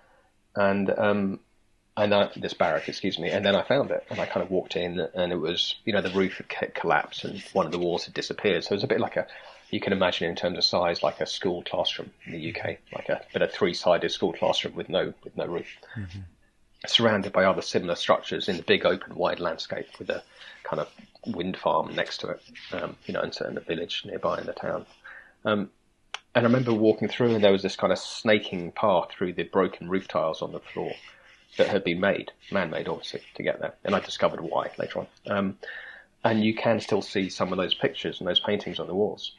this barrack, excuse me. And then I found it, and I kind of walked in, and it was, the roof had collapsed, and one of the walls had disappeared. So it was a bit like you can imagine in terms of size, like a school classroom in the UK, like a 3-sided school classroom with no roof, surrounded by other similar structures in the big open wide landscape with a kind of wind farm next to it, and the village nearby in the town. And I remember walking through, and there was this kind of snaking path through the broken roof tiles on the floor that had been man-made obviously, to get there. And I discovered why later on. And you can still see some of those pictures and those paintings on the walls.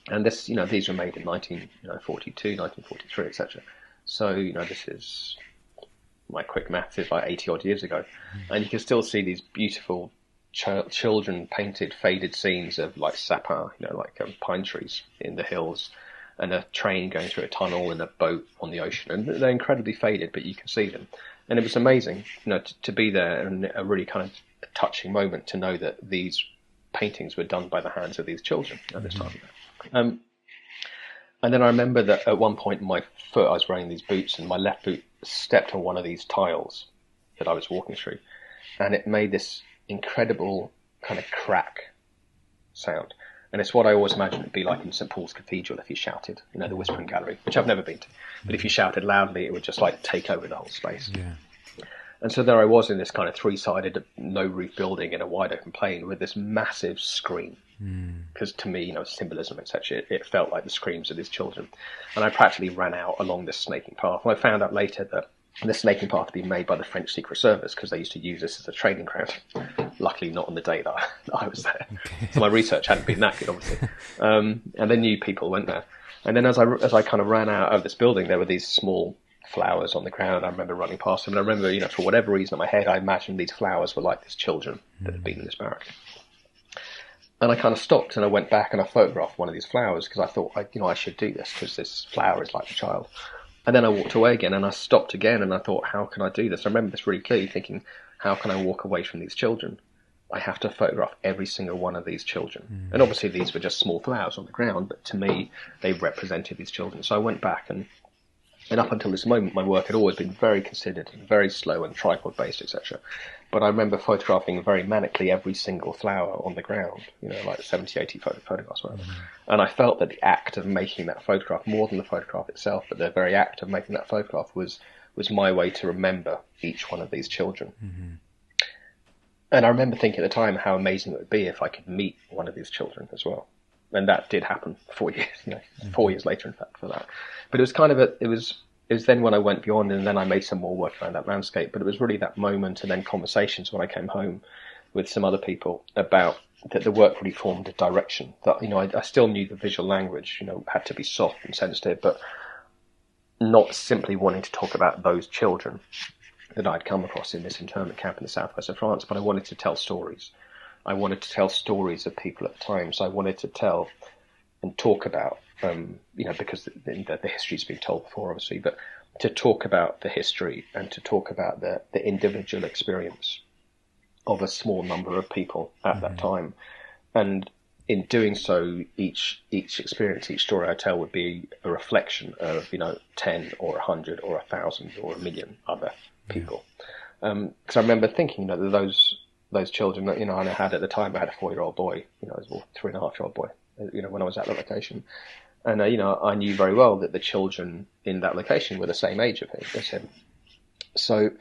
And this, these were made in 1942, 1943, etc. So, this is, my quick maths is like 80 odd years ago. And you can still see these beautiful children painted faded scenes of like sapin, pine trees in the hills, and a train going through a tunnel and a boat on the ocean. And they're incredibly faded, but you can see them. And it was amazing, to be there, and a really kind of touching moment to know that these paintings were done by the hands of these children at this time. And then I remember that at one point in my foot, I was wearing these boots, and my left boot stepped on one of these tiles that I was walking through, and it made this incredible kind of crack sound. And it's what I always imagined it'd be like in St. Paul's Cathedral if you shouted, the Whispering Gallery, which I've never been to. But if you shouted loudly, it would just like take over the whole space. Yeah. And so there I was in this kind of 3-sided, no-roof building in a wide open plain with this massive screen. Because to me, symbolism, etc., it felt like the screams of these children. And I practically ran out along this snaking path. And I found out later that the snaking path had been made by the French Secret Service because they used to use this as a training ground. Luckily, not on the day that I was there. Okay. So my research hadn't been that good, obviously. And they knew people went there. And then as I kind of ran out of this building, there were these small flowers on the ground. I remember running past them. And I remember, for whatever reason in my head, I imagined these flowers were like these children that had been in this barrack. And I kind of stopped and I went back and I photographed one of these flowers because I thought, I should do this because this flower is like a child. And then I walked away again and I stopped again and I thought, how can I do this? I remember this really clearly thinking, how can I walk away from these children? I have to photograph every single one of these children. And obviously these were just small flowers on the ground, but to me, they represented these children. So I went back and up until this moment, my work had always been very considered and very slow and tripod-based, etc. But I remember photographing very manically every single flower on the ground, like 70, 80 photographs. And I felt that the act of making that photograph, more than the photograph itself, but the very act of making that photograph was my way to remember each one of these children. And I remember thinking at the time how amazing it would be if I could meet one of these children as well. And that did happen 4 years, 4 years later, in fact, for that. But it was kind of it was then when I went beyond, and then I made some more work around that landscape. But it was really that moment, and then conversations when I came home with some other people about that the work really formed a direction. That I still knew the visual language, had to be soft and sensitive, but not simply wanting to talk about those children that I'd come across in this internment camp in the southwest of France. But I wanted to tell stories. I wanted to tell stories of people at the time. So I wanted to tell and talk about, because the history's been told before, obviously, but to talk about the history and to talk about the individual experience of a small number of people at that time. And in doing so, each experience, each story I tell would be a reflection of, 10 or 100 or 1,000 or 1,000,000 other people. Because I remember thinking, that those children, and I had at the time, I had a 4-year-old boy, as well, 3.5-year-old boy, when I was at that location. And, I knew very well that the children in that location were the same age as him. So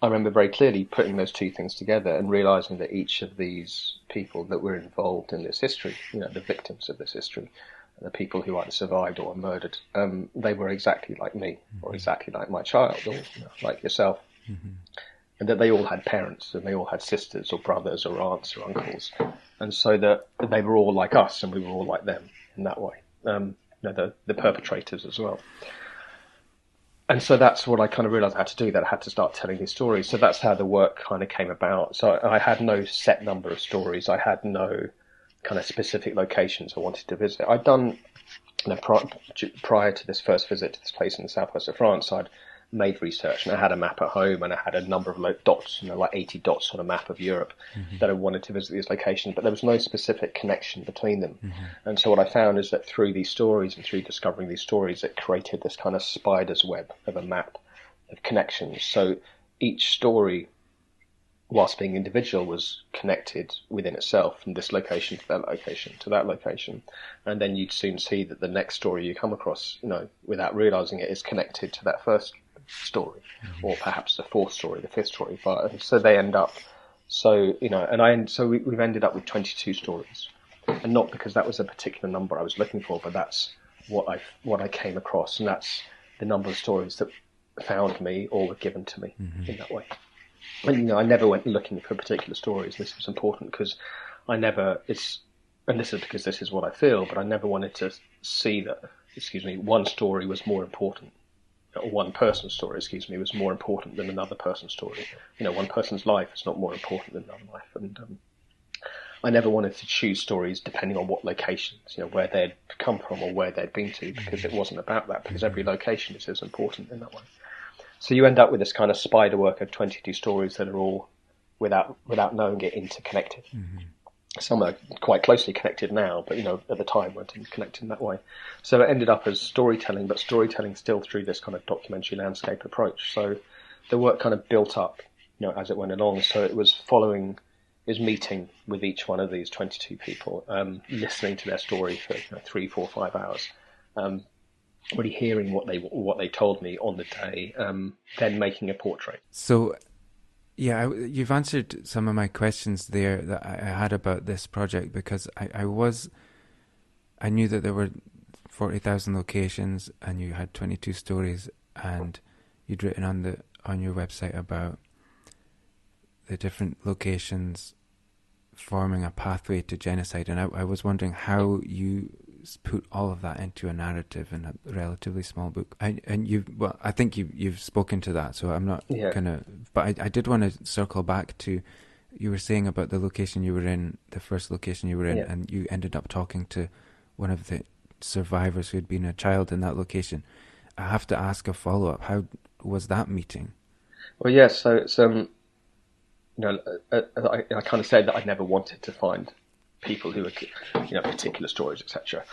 I remember very clearly putting those two things together and realizing that each of these people that were involved in this history, the victims of this history, the people who either survived or were murdered, they were exactly like me, or exactly like my child, or like yourself. And that they all had parents, and they all had sisters or brothers or aunts or uncles. And so that they were all like us, and we were all like them in that way. The perpetrators as well. And so that's what I kind of realized I had to do, that I had to start telling these stories. So that's how the work kind of came about. So I had no set number of stories. I had no kind of specific locations I wanted to visit. I'd done, prior to this first visit to this place in the southwest of France, I'd made research, and I had a map at home, and I had a number of dots, like 80 dots on a map of Europe that I wanted to visit these locations, but there was no specific connection between them. And so what I found is that through these stories and through discovering these stories, it created this kind of spider's web of a map of connections. So each story, whilst being individual, was connected within itself, from this location to that location to that location. And then you'd soon see that the next story you come across, without realizing it, is connected to that first story, or perhaps the fourth story, the fifth story. But so they end up, we've ended up with 22 stories, and not because that was a particular number I was looking for, but that's what I came across, and that's the number of stories that found me or were given to me in that way. And I never went looking for particular stories. This was important because and this is because this is what I feel, but I never wanted to see that, one story was more important, or one person's story, was more important than another person's story. One person's life is not more important than another life. And I never wanted to choose stories depending on what locations, where they'd come from or where they'd been to, because it wasn't about that, because every location is as important in that way. So you end up with this kind of spider work of 22 stories that are all, without knowing it, interconnected. Some are quite closely connected now, but at the time weren't connected in that way. So it ended up as storytelling, but storytelling still through this kind of documentary landscape approach. So the work kind of built up, as it went along. So it was meeting with each one of these 22 people, listening to their story for 3, 4, 5 hours, really hearing what they told me on the day, then making a portrait. So, yeah, you've answered some of my questions there that I had about this project, because I knew that there were 40,000 locations, and you had 22 stories, and you'd written on your website about the different locations forming a pathway to genocide, and I was wondering how you put all of that into a narrative in a relatively small book. I think you've spoken to that, so I'm not gonna. But I did want to circle back to, you were saying about the location you were in, the first location you were in, and you ended up talking to one of the survivors who had been a child in that location. I have to ask a follow-up. How was that meeting? Well, yes. So it's I kind of said that I never wanted to find people who were, particular stories, etc.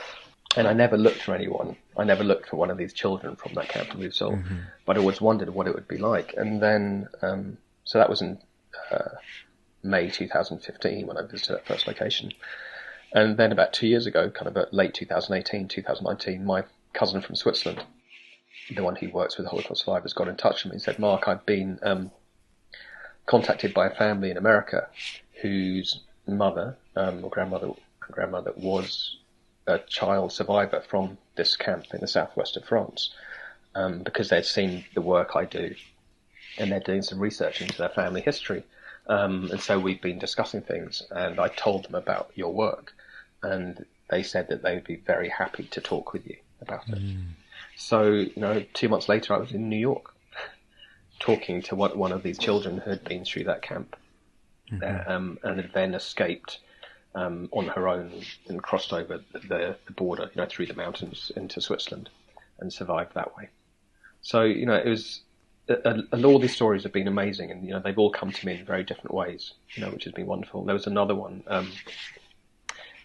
And I never looked for anyone. I never looked for one of these children from that camp in Mosul, but I always wondered what it would be like. And then, so that was in May 2015 when I visited that first location. And then about 2 years ago, kind of at late 2018, 2019, my cousin from Switzerland, the one who works with Holocaust survivors, got in touch with me and said, Mark, I've been contacted by a family in America whose mother or grandmother was a child survivor from this camp in the southwest of France, because they'd seen the work I do, and they're doing some research into their family history. And so we've been discussing things, and I told them about your work, and they said that they would be very happy to talk with you about it. So, 2 months later, I was in New York talking to one of these children who had been through that camp there, and had then escaped on her own and crossed over the border, through the mountains into Switzerland, and survived that way. So, it was, all these stories have been amazing, and, they've all come to me in very different ways, which has been wonderful. There was another one,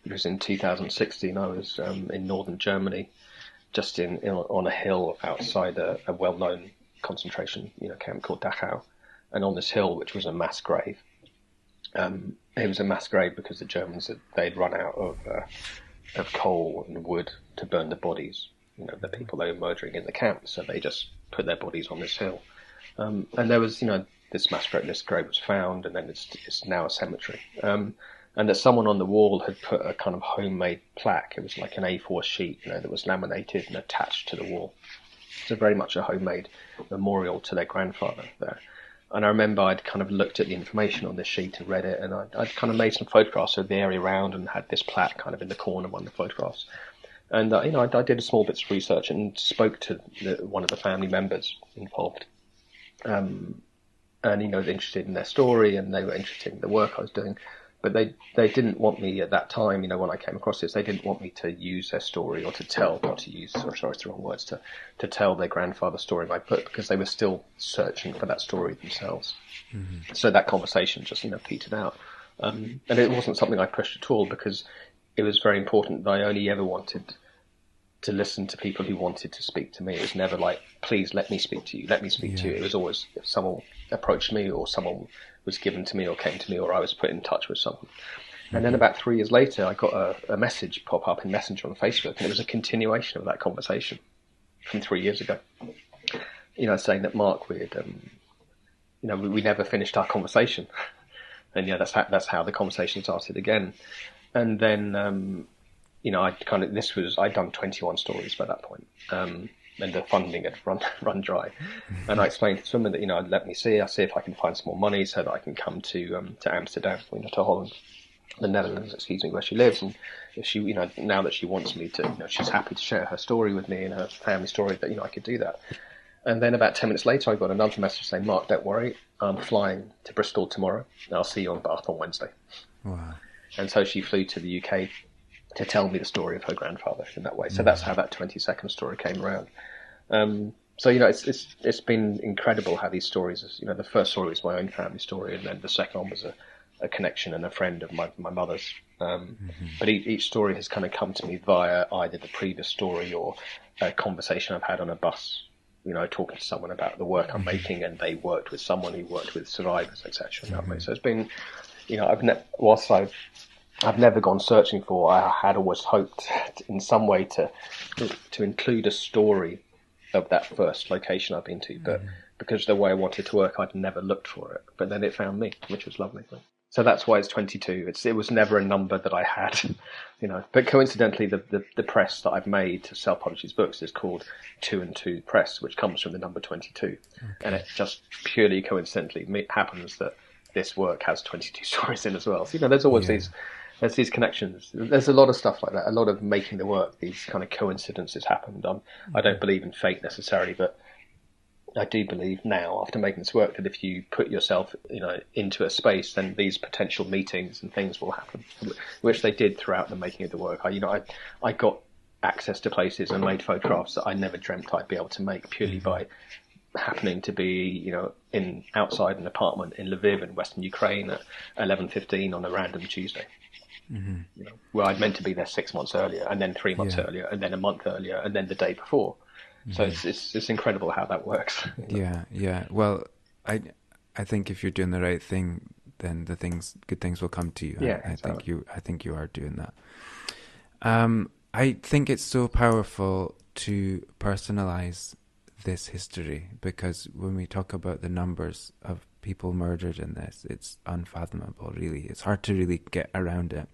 it was in 2016, I was in northern Germany, just on a hill outside a well-known concentration, camp called Dachau. And on this hill, which was a mass grave, it was a mass grave because the Germans, they'd run out of coal and wood to burn the bodies, the people they were murdering in the camp. So they just put their bodies on this hill. And there was, this mass grave, this grave was found, and then it's now a cemetery. And that someone on the wall had put a kind of homemade plaque. It was like an A4 sheet, that was laminated and attached to the wall. So very much a homemade memorial to their grandfather there. And I remember I'd kind of looked at the information on this sheet and read it, and I'd kind of made some photographs of the area around and had this plaque kind of in the corner of one of the photographs. And, I did a small bits of research and spoke to one of the family members involved. And, interested in their story, and they were interested in the work I was doing. But they didn't want me at that time, when I came across this, they didn't want me to use their story or to tell, not to use, or sorry, it's the wrong words, to tell their grandfather's story in my book, because they were still searching for that story themselves. Mm-hmm. So that conversation just, petered out. And it wasn't something I pushed at all, because it was very important that I only ever wanted to listen to people who wanted to speak to me. It was never like, please let me speak to you, let me speak to you. It was always, if someone approached me or someone was given to me or came to me or I was put in touch with someone. And then about 3 years later, I got a message pop up in Messenger on Facebook, and it was a continuation of that conversation from 3 years ago. Saying that Mark, we never finished our conversation. And that's how the conversation started again. And then, I'd done 21 stories by that point. And the funding had run dry. And I explained to someone that, let me see. I'll see if I can find some more money so that I can come to Amsterdam, to Holland, the Netherlands, where she lives. And if she, now that she wants me to, she's happy to share her story with me and her family story, that, I could do that. And then about 10 minutes later, I got another message saying, Mark, don't worry, I'm flying to Bristol tomorrow, and I'll see you on Bath on Wednesday. Wow. And so she flew to the UK to tell me the story of her grandfather in that way. So that's how that 20-second story came around. It's been incredible how these stories, the first story was my own family story, and then the second one was a connection and a friend of my mother's. But each story has kind of come to me via either the previous story or a conversation I've had on a bus, talking to someone about the work I'm making, and they worked with someone who worked with survivors, etc. So it's been, whilst I've never gone searching for, I had always hoped in some way to include a story of that first location I've been to, but because of the way I wanted to work, I'd never looked for it. But then it found me, which was lovely. So that's why it's 22. It was never a number that I had, But coincidentally, the press that I've made to self-publish these books is called 2 and 2 Press, which comes from the number 22. Okay. And it just purely coincidentally happens that this work has 22 stories in as well. So, there's always there's these connections. There's a lot of stuff like that, a lot of making the work. These kind of coincidences happened. I don't believe in fate necessarily, but I do believe now, after making this work, that if you put yourself, into a space, then these potential meetings and things will happen, which they did throughout the making of the work. I got access to places and made photographs that I never dreamt I'd be able to make purely by happening to be, outside an apartment in Lviv in Western Ukraine at 11:15 on a random Tuesday. Where I'd meant to be there 6 months earlier, and then 3 months earlier, and then a month earlier, and then the day before. So it's incredible how that works. Yeah. Well, I think if you're doing the right thing, then good things will come to you. Yeah, I think you are doing that. I think it's so powerful to personalize this history, because when we talk about the numbers of people murdered in this, it's unfathomable, really. It's hard to really get around it.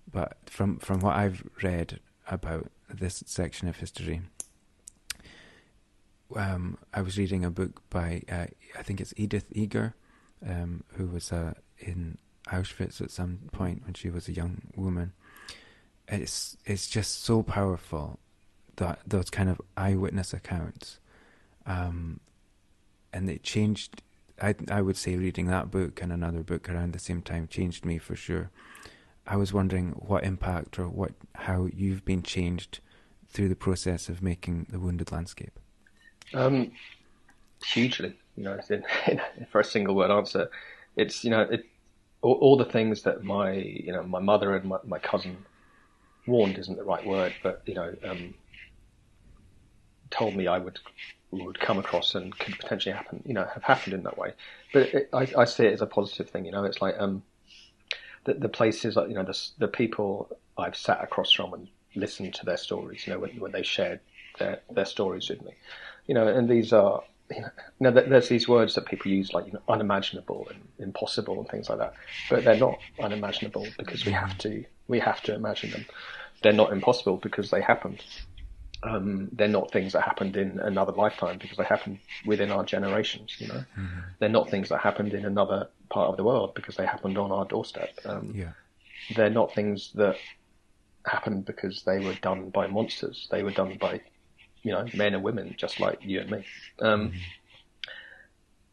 But from what I've read about this section of history, I was reading a book by, I think it's Edith Eger, who was in Auschwitz at some point when she was a young woman. It's just so powerful, that those kind of eyewitness accounts, and it changed. I would say reading that book and another book around the same time changed me for sure. I was wondering what impact how you've been changed through the process of making The Wounded Landscape. Hugely, for a single word answer, it's all the things that my mother and my cousin warned isn't the right word, but told me I would come across and could potentially happen, have happened in that way. But I see it as a positive thing. It's like the places, like the people I've sat across from and listened to their stories. When they shared their stories with me, and these are. There's these words that people use like unimaginable and impossible and things like that, but they're not unimaginable because we have to imagine them. They're not impossible because they happened. They're not things that happened in another lifetime because they happened within our generations. They're not things that happened in another part of the world because they happened on our doorstep. They're not things that happened because they were done by monsters. They were done by men and women just like you and me.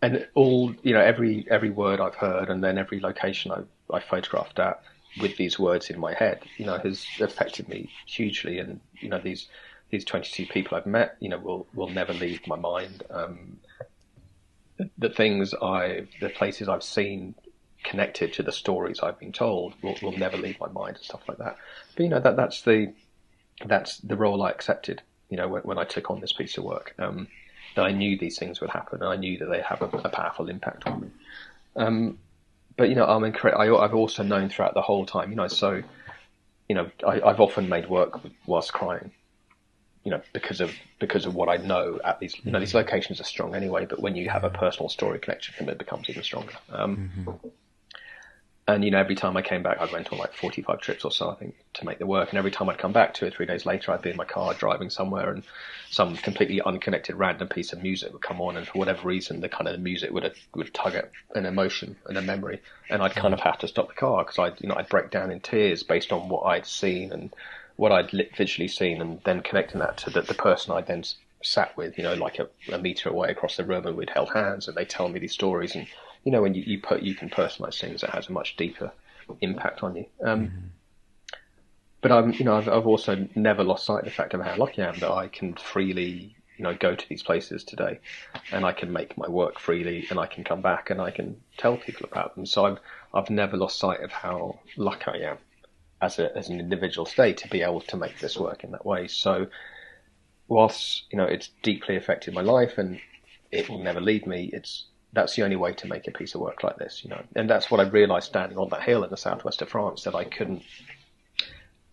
And all, every word I've heard and then every location I photographed at with these words in my head, has affected me hugely. And, these 22 people I've met, will never leave my mind. The places I've seen connected to the stories I've been told will never leave my mind and stuff like that. But, that's the role I accepted. When I took on this piece of work, that I knew these things would happen, and I knew that they'd have a powerful impact on me. But I've also known throughout the whole time, I've often made work whilst crying, because of what I know at these, these locations are strong anyway. But when you have a personal story connection to them, it becomes even stronger. And, every time I came back, I went on like 45 trips or so, I think, to make the work. And every time I'd come back 2 or 3 days later, I'd be in my car driving somewhere and some completely unconnected random piece of music would come on. And for whatever reason, the kind of music would tug at an emotion and a memory. And I'd kind of have to stop the car because I'd break down in tears based on what I'd seen and what I'd visually seen, and then connecting that to the person I'd then sat with, like a meter away across the room, and we'd held hands and they tell me these stories. And when you can personalize things, it has a much deeper impact on you. But I've also never lost sight of the fact of how lucky I am that I can freely, go to these places today, and I can make my work freely, and I can come back and I can tell people about them. So I've never lost sight of how lucky I am as an individual state to be able to make this work in that way. So whilst it's deeply affected my life and it will never leave me, that's the only way to make a piece of work like this, And that's what I realised standing on that hill in the southwest of France, that I couldn't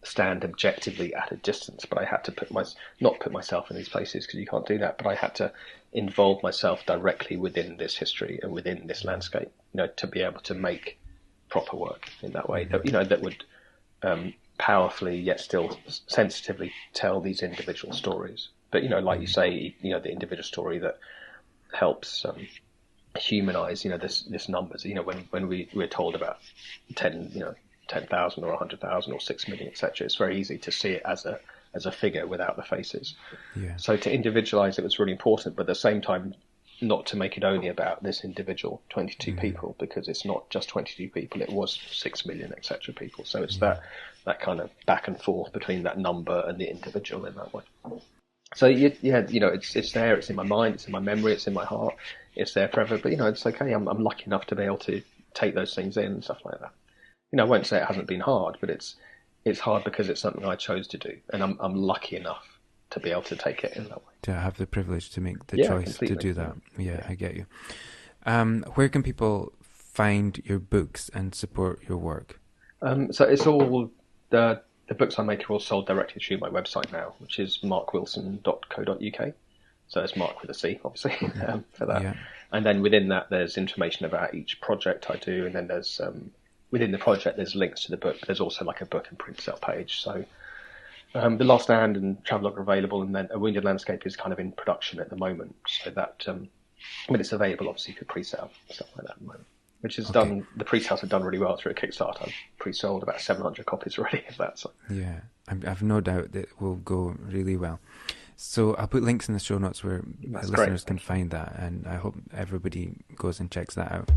stand objectively at a distance, but I had to not put myself in these places because you can't do that, but I had to involve myself directly within this history and within this landscape, to be able to make proper work in that way, that would powerfully yet still sensitively tell these individual stories. But, like you say, the individual story that helps humanize, this numbers, when we're told about 10,000 or 100,000 or 6 million, etc. It's very easy to see it as a figure without the faces. Yeah. So to individualize it was really important, but at the same time, not to make it only about this individual 22 people, because it's not just 22 people, it was 6 million, etc. people. So it's that kind of back and forth between that number and the individual in that way. So it's there, it's in my mind, it's in my memory, it's in my heart, it's there forever. But it's okay. I'm lucky enough to be able to take those things in and stuff like that. I won't say it hasn't been hard, but it's hard because it's something I chose to do, and I'm lucky enough to be able to take it in that way. To have the privilege to make the choice completely. To do that. Yeah, I get you. Where can people find your books and support your work? So it's all the books I make are all sold directly through my website now, which is markwilson.co.uk. So it's Mark with a C, obviously, for that. Yeah. And then within that, there's information about each project I do, and then there's within the project, there's links to the book. There's also like a book and print sale page. So The Lost Land and Travelogue are available, and then A Wounded Landscape is kind of in production at the moment. So that, when it's available, obviously, for pre-sale, stuff like that at the moment. Which is done, the pre-sales have done really well through a Kickstarter. I've pre-sold about 700 copies already of that. So. Yeah, I've no doubt that it will go really well. So I'll put links in the show notes where listeners can find that, and I hope everybody goes and checks that out.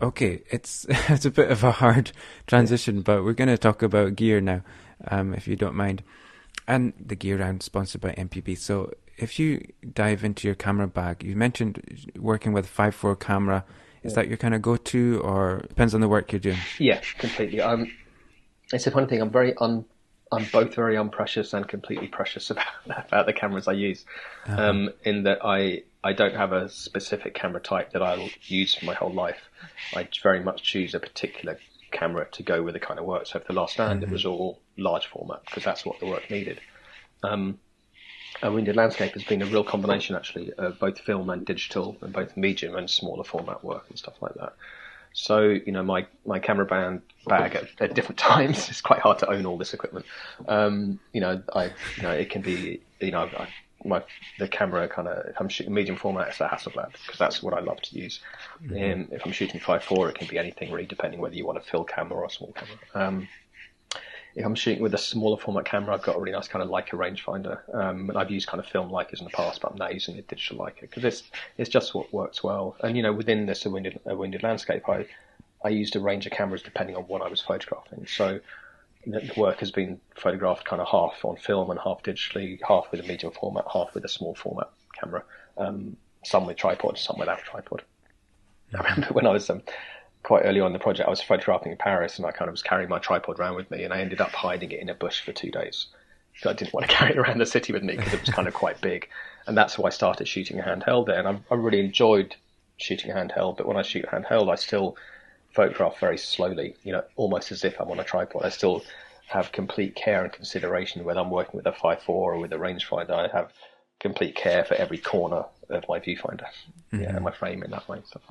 Okay, it's a bit of a hard transition, but we're going to talk about gear now, if you don't mind. And the Gear Round, sponsored by MPB. So if you dive into your camera bag, you mentioned working with 5.4 camera. Is that your kind of go-to, or depends on the work you're doing? Yeah, completely. It's a funny thing. I'm both very unprecious and completely precious about the cameras I use. In that I don't have a specific camera type that I'll use for my whole life. I very much choose a particular camera to go with the kind of work. So for The Last Stand, it was all large format because that's what the work needed. A Wounded Landscape has been a real combination, actually, of both film and digital, and both medium and smaller format work and stuff like that. So, my camera bag at different times, it's quite hard to own all this equipment. It can be, the camera if I'm shooting medium format, it's a Hasselblad, because that's what I love to use. If I'm shooting 5.4, it can be anything really, depending whether you want a fill camera or a small camera. If I'm shooting with a smaller format camera, I've got a really nice kind of Leica rangefinder. And I've used kind of film Leicas in the past, but I'm now using a digital Leica because it's just what works well. And, within this, a wounded Landscape, I used a range of cameras depending on what I was photographing. So the work has been photographed kind of half on film and half digitally, half with a medium format, half with a small format camera. Some with tripod, some without tripod. I remember when I was quite early on in the project, I was photographing in Paris, and I kind of was carrying my tripod around with me, and I ended up hiding it in a bush for 2 days. So I didn't want to carry it around the city with me because it was kind of quite big. And that's why I started shooting a handheld there. And I really enjoyed shooting a handheld, but when I shoot handheld, I still photograph very slowly, almost as if I'm on a tripod. I still have complete care and consideration whether I'm working with a 5.4 or with a rangefinder. I have complete care for every corner of my viewfinder, and my frame in that way. So.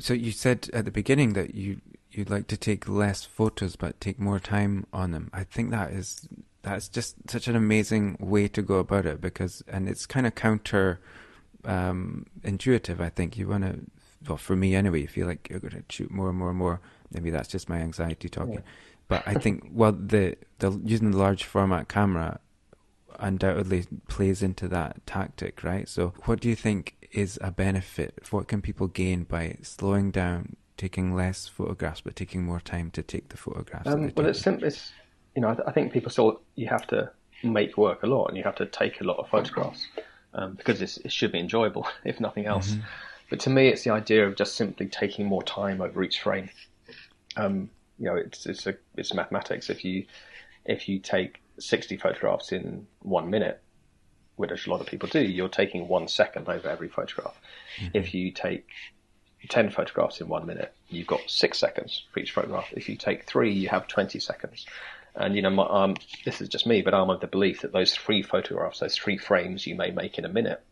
So you said at the beginning that you'd like to take less photos but take more time on them. I think that's just such an amazing way to go about it, and it's kind of counter intuitive. I think you want to, well, for me anyway, you feel like you're going to shoot more and more and more. Maybe that's just my anxiety talking. Yeah. But I think, the using the large format camera undoubtedly plays into that tactic, right? So what do you think is a benefit? What can people gain by slowing down, taking less photographs, but taking more time to take the photographs? It's simple. I think people you have to make work a lot, and you have to take a lot of photographs because it should be enjoyable, if nothing else. But to me, it's the idea of just simply taking more time over each frame. It's mathematics. If you take 60 photographs in 1 minute, which a lot of people do, you're taking 1 second over every photograph. If you take 10 photographs in 1 minute, you've got 6 seconds for each photograph. If you take 3, you have 20 seconds. And, this is just me, but I'm of the belief that those 3 photographs, those 3 frames you may make in a minute,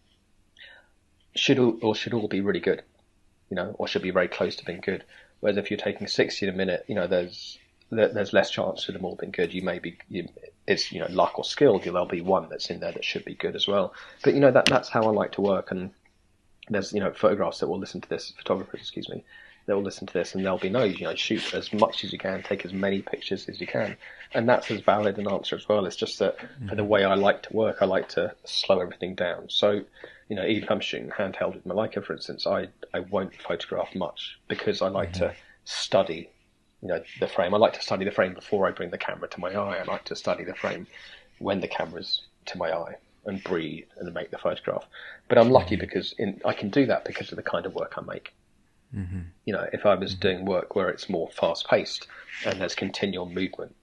should all be really good, or should be very close to being good. Whereas if you're taking 60 in a minute, there's less chance of them all being good. It's luck or skill. There'll be one that's in there that should be good as well. But that's how I like to work. And there's photographers that will listen to this, photographers, they will listen to this, and they'll be shoot as much as you can, take as many pictures as you can, and that's as valid an answer as well. It's just that for the way I like to work, I like to slow everything down. So even if I'm shooting handheld with my Leica, for instance, I won't photograph much because I like to study the frame. I like to study the frame before I bring the camera to my eye. I like to study the frame when the camera's to my eye and breathe and make the photograph. But I'm lucky because I can do that because of the kind of work I make. If I was doing work where it's more fast-paced and there's continual movement,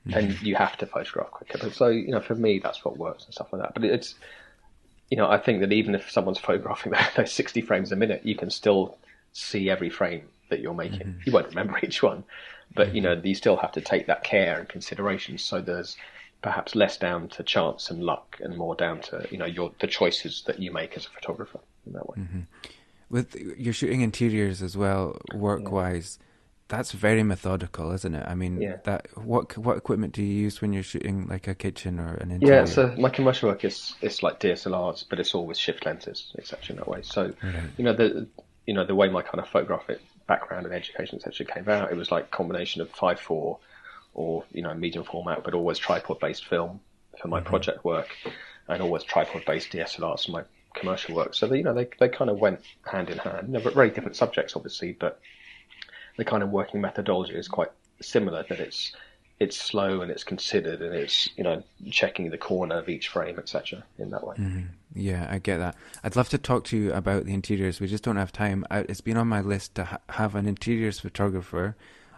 then you have to photograph quicker. But so, for me, that's what works and stuff like that. But it's, I think that even if someone's photographing those 60 frames a minute, you can still see every frame that you're making. You won't remember each one, but you still have to take that care and consideration. So there's perhaps less down to chance and luck and more down to the choices that you make as a photographer in that way. With you're shooting interiors as well, work-wise, that's very methodical, isn't it? I mean, what equipment do you use when you're shooting like a kitchen or an interior? Yeah, so my commercial work is like DSLRs, but it's all with shift lenses, etc. in that way. So the way my kind of photographic background and education, etc., came out, it was like a combination of 5.4 or medium format, but always tripod-based film for my project work, and always tripod-based DSLRs for my commercial work. So they kind of went hand in hand. They're very different subjects, obviously, but the kind of working methodology is quite similar. That it's it's slow and it's considered and it's, checking the corner of each frame, etc. in that way. Mm-hmm. Yeah, I get that. I'd love to talk to you about the interiors. We just don't have time. It's been on my list to have an interiors photographer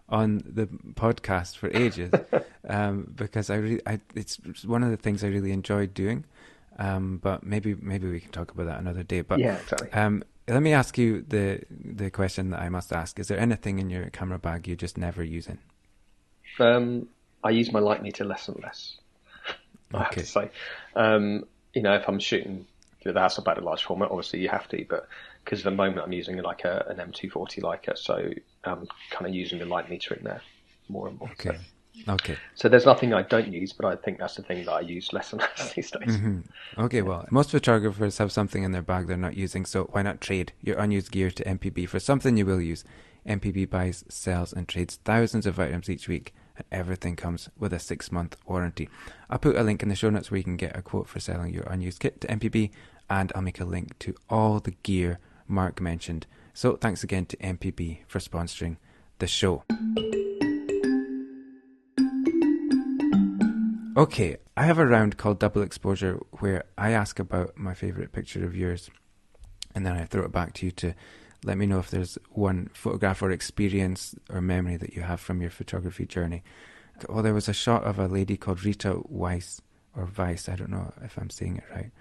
on the podcast for ages, because it's one of the things I really enjoyed doing. But maybe we can talk about that another day. But yeah, exactly. Let me ask you the question that I must ask. Is there anything in your camera bag you just never use in? I use my light meter less and less. I have to say, if I'm shooting with the Hasselblad at large format, obviously you have to, but because at the moment I'm using like an M240 Leica, so I'm kind of using the light meter in there more and more. Okay. So there's nothing I don't use, but I think that's the thing that I use less and less these days. Mm-hmm. Okay, well, most photographers have something in their bag they're not using, so why not trade your unused gear to MPB for something you will use? MPB buys, sells and trades thousands of items each week, and everything comes with a 6-month warranty. I'll put a link in the show notes where you can get a quote for selling your unused kit to MPB, and I'll make a link to all the gear Marc mentioned. So thanks again to MPB for sponsoring the show. Okay, I have a round called Double Exposure where I ask about my favourite picture of yours, and then I throw it back to you to let me know if there's one photograph or experience or memory that you have from your photography journey. Well, there was a shot of a lady called Rita Weiss, or Weiss, I don't know if I'm saying it right.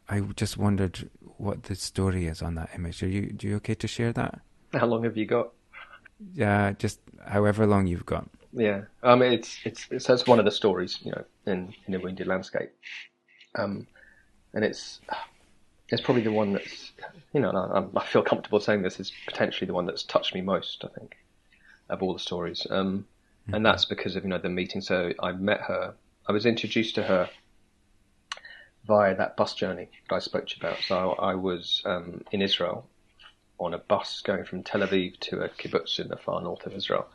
I just wondered what the story is on that image. Are you okay to share that? How long have you got? Yeah, just however long you've got. Yeah, it's one of the stories, in a wounded landscape, and it's probably the one that's, I feel comfortable saying this is potentially the one that's touched me most, I think, of all the stories, and that's because of the meeting. So I met her, I was introduced to her via that bus journey that I spoke to you about. So I was in Israel on a bus going from Tel Aviv to a kibbutz in the far north of Israel.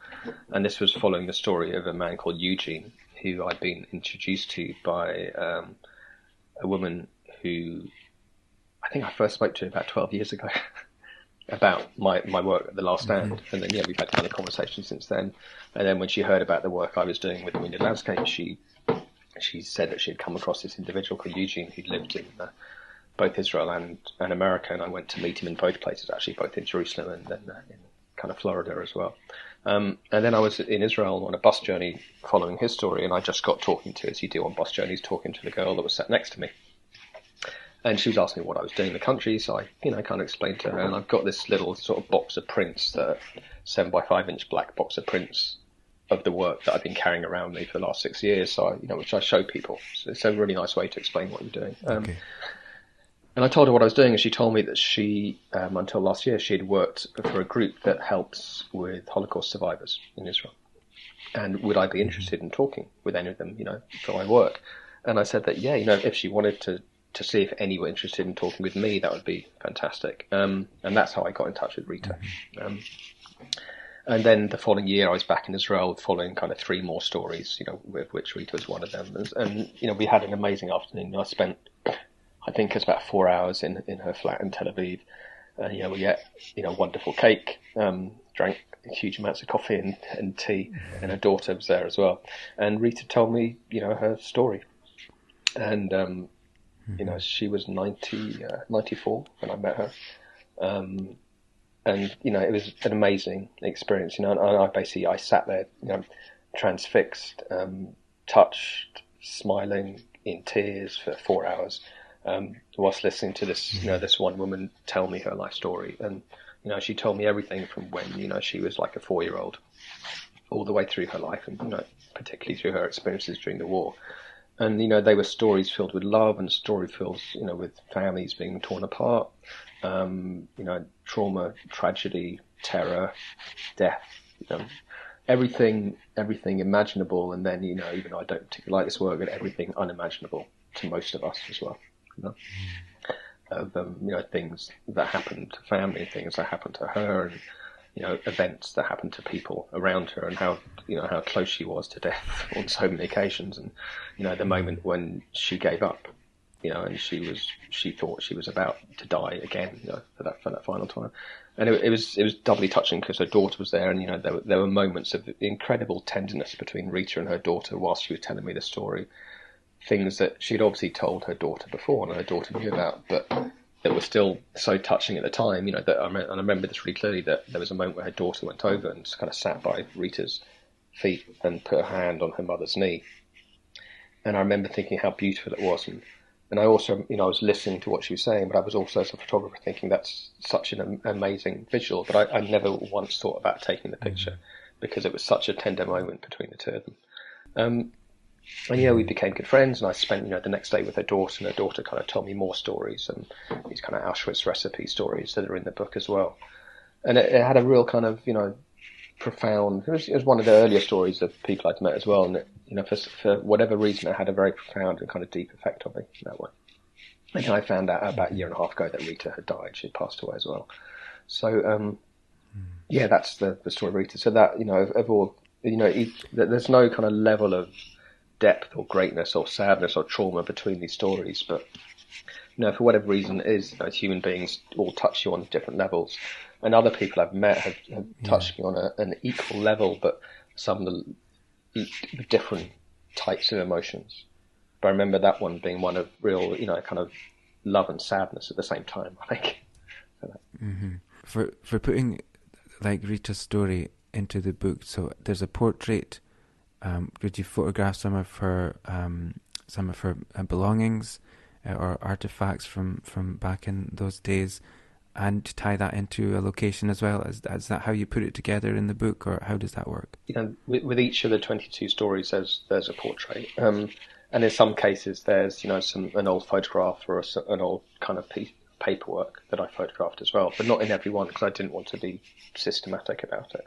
And this was following the story of a man called Eugene, who I'd been introduced to by a woman who I think I first spoke to about 12 years ago about my work at the Last Stand. And then, we've had kind of conversations since then. And then when she heard about the work I was doing with the Wounded Landscape, she said that she had come across this individual called Eugene who lived in both Israel and America, and I went to meet him in both places, actually, both in Jerusalem and then in kind of Florida as well. And then I was in Israel on a bus journey following his story, and I just got talking to, as you do on bus journeys, talking to the girl that was sat next to me. And she was asking me what I was doing in the country, so I, kind of explained to her, and I've got this little sort of box of prints, the 7x5-inch black box of prints of the work that I've been carrying around me for the last 6 years, so which I show people. So it's a really nice way to explain what you're doing. Okay. And I told her what I was doing, and she told me that she, until last year, she had worked for a group that helps with Holocaust survivors in Israel. And would I be interested in talking with any of them, for my work? And I said that, if she wanted to see if any were interested in talking with me, that would be fantastic. And that's how I got in touch with Rita. And then the following year, I was back in Israel following kind of 3 more stories, with which Rita was one of them. And we had an amazing afternoon. I spent, I think it's about 4 hours in her flat in Tel Aviv. We ate, wonderful cake, drank huge amounts of coffee and tea, and her daughter was there as well. And Rita told me, her story. And, she was 94 when I met her. And, it was an amazing experience, and I sat there, transfixed, touched, smiling, in tears for 4 hours, whilst listening to this, this one woman tell me her life story. And, she told me everything from when, she was like a 4-year-old all the way through her life, and, particularly through her experiences during the war. And, they were stories filled with love and story filled, with families being torn apart, trauma, tragedy, terror, death, everything imaginable. And then, even though I don't particularly like this work, but everything unimaginable to most of us as well, of, things that happened to family, things that happened to her, and, events that happened to people around her, and how close she was to death on so many occasions. And, the moment when she gave up, and she thought she was about to die again, for that final time. And it was doubly touching because her daughter was there, and there were moments of incredible tenderness between Rita and her daughter whilst she was telling me the story. Things that she'd obviously told her daughter before and her daughter knew about, but that were still so touching at the time. That and I remember this really clearly, that there was a moment where her daughter went over and just kind of sat by Rita's feet and put her hand on her mother's knee. And I remember thinking how beautiful it was, and I also, I was listening to what she was saying, but I was also, as a photographer, thinking that's such an amazing visual. But I never once thought about taking the picture because it was such a tender moment between the two of them. And we became good friends, and I spent the next day with her daughter, and her daughter kind of told me more stories, and these kind of Auschwitz recipe stories that are in the book as well. And it had a real kind of profound. It was one of the earlier stories of people I'd met as well, and for whatever reason, it had a very profound and kind of deep effect on me in that way. And then I found out about a year and a half ago that Rita had died; she had passed away as well. So that's the story of Rita. So that of all, there's no kind of level of depth or greatness or sadness or trauma between these stories, but for whatever reason, it is human beings all touch you on different levels, and other people I've met have touched me on an equal level, but some of the different types of emotions. But I remember that one being one of real, kind of love and sadness at the same time, I think. For putting like Rita's story into the book, so there's a portrait. Did you photograph some of her belongings or artifacts from back in those days, and tie that into a location as well? Is that how you put it together in the book, or how does that work? With each of the 22 stories, there's a portrait, and in some cases there's an old photograph or an old kind of piece of paperwork that I photographed as well, but not in every one because I didn't want to be systematic about it.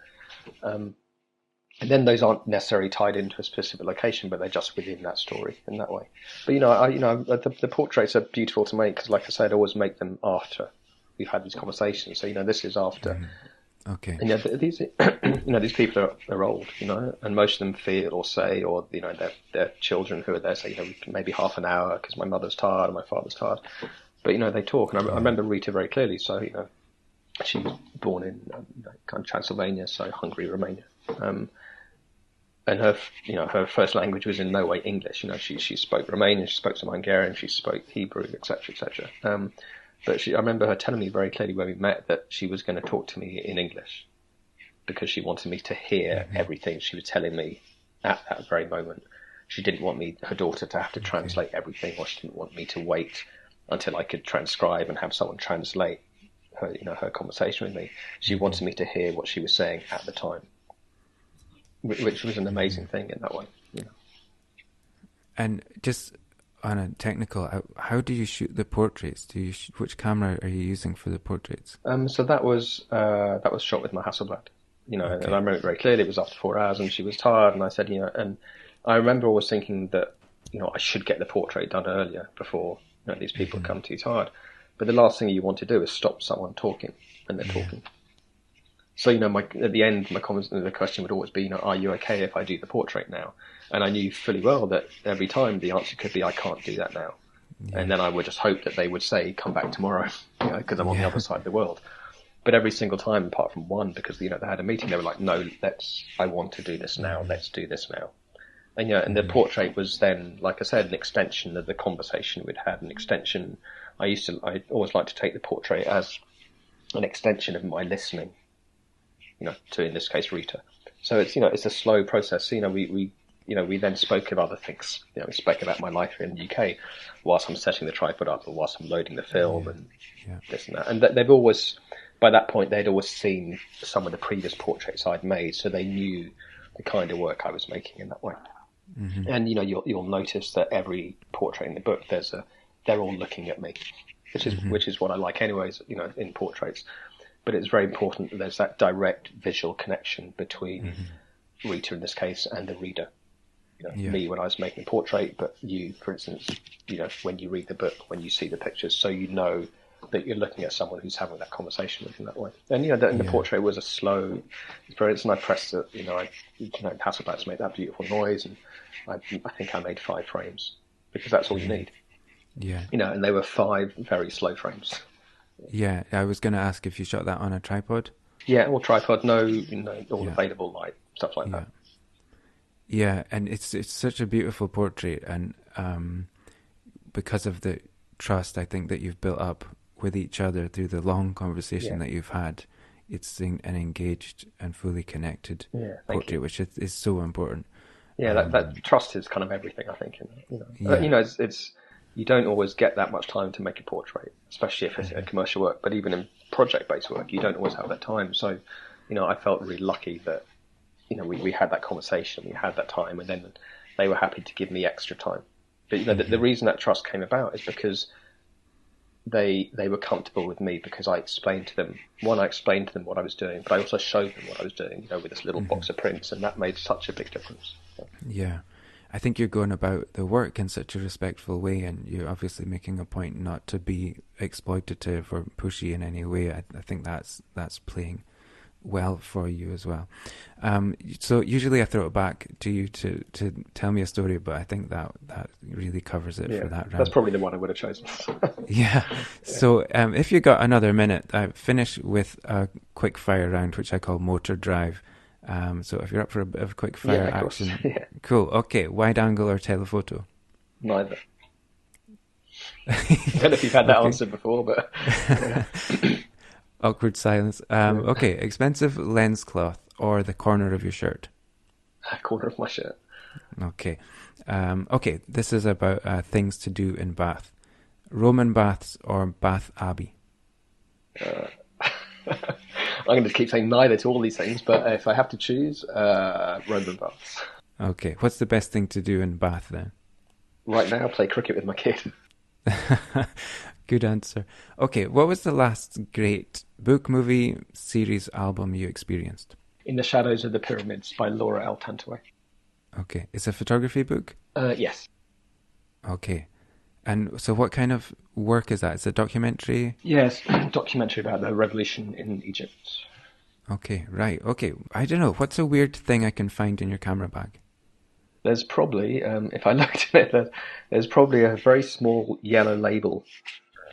And then those aren't necessarily tied into a specific location, but they're just within that story in that way. But the portraits are beautiful to make because, like I said, I always make them after we've had these conversations. So this is after. Okay. And these these people are old, and most of them feel or say, or their children who are there say, maybe half an hour because my mother's tired and my father's tired, but they talk. And I remember Rita very clearly. So she was born in kind of Transylvania, so Hungary, Romania. And her first language was in no way English. She spoke Romanian, she spoke some Hungarian, she spoke Hebrew, etc., etc. But I remember her telling me very clearly when we met that she was going to talk to me in English because she wanted me to hear everything she was telling me at that very moment. She didn't want her daughter, to have to translate everything, or she didn't want me to wait until I could transcribe and have someone translate her conversation with me. She wanted me to hear what she was saying at the time, which was an amazing thing in that way. And just on a technical, how do you shoot the portraits? Which camera are you using for the portraits? So that was shot with my Hasselblad. And I remember it very clearly. It was after 4 hours, and she was tired. And I said, and I remember always thinking that, I should get the portrait done earlier before these people come too tired. But the last thing you want to do is stop someone talking when they're talking. So, at the end, the question would always be, are you okay if I do the portrait now? And I knew fully well that every time the answer could be, I can't do that now. Yeah. And then I would just hope that they would say, come back tomorrow, because I'm on the other side of the world. But every single time, apart from one, because, they had a meeting, they were like, no, I want to do this now. Let's do this now. And, and the portrait was then, like I said, an extension of the conversation we'd had, an extension. I always like to take the portrait as an extension of my listening, to, in this case, Rita. So it's, it's a slow process. We then spoke of other things. We spoke about my life in the UK whilst I'm setting the tripod up or whilst I'm loading the film and this and that. And they've always, by that point, they'd always seen some of the previous portraits I'd made, so they knew the kind of work I was making in that way. And, you'll notice that every portrait in the book, they're all looking at me, which is what I like anyways, in portraits. But it's very important that there's that direct visual connection between Rita in this case and the reader. Me when I was making a portrait, but you, for instance, when you read the book, when you see the pictures, so that you're looking at someone who's having that conversation with in that way. And the portrait was a slow experience, and I pressed it. Hasselblads make that beautiful noise, and I think I made 5 frames because that's all you need. And they were 5 very slow frames. Yeah, I was going to ask if you shot that on a tripod. Yeah, or tripod, no, all Yeah, available light, stuff like yeah, that. yeah, and it's such a beautiful portrait, and because of the trust I think that you've built up with each other through the long conversation Yeah, that you've had, it's an engaged and fully connected yeah, thank you. portrait, which is so important. Yeah, that trust is kind of everything, I think. Yeah. It's you don't always get that much time to make a portrait, especially if it's a commercial work. But even in project-based work, you don't always have that time. So, I felt really lucky that we had that conversation, we had that time, and then they were happy to give me extra time. But the reason that trust came about is because they were comfortable with me because I explained to them. One, I explained to them what I was doing, but I also showed them what I was doing, with this little box of prints, and that made such a big difference. Yeah. I think you're going about the work in such a respectful way, and you're obviously making a point not to be exploitative or pushy in any way. I think that's playing well for you as well. So usually I throw it back to you to tell me a story, but I think that really covers it for that round. That's probably the one I would have chosen. Yeah. So if you got another minute, I finish with a quick fire round, which I call Motor Drive. So if you're up for a bit of quick fire action, yeah. Cool. Okay, wide angle or telephoto? Neither. I don't know if you've had that answer before, but Awkward silence. Okay, expensive lens cloth or the corner of your shirt? Corner of my shirt. Okay. Okay, this is about things to do in Bath. Roman baths or Bath Abbey? I'm going to keep saying neither to all these things, but if I have to choose, Roman baths. Okay, what's the best thing to do in Bath then? Right now, play cricket with my kid. Good answer. Okay, what was the last great book, movie, series, album you experienced? In the Shadows of the Pyramids by Laura L. Tantaway. Okay, it's a photography book? Yes. Okay. And so what kind of work is that? It's a documentary? Yes, documentary about the revolution in Egypt. Okay, right. Okay, I don't know. What's a weird thing I can find in your camera bag? There's probably, if I looked at it, there's probably a very small yellow label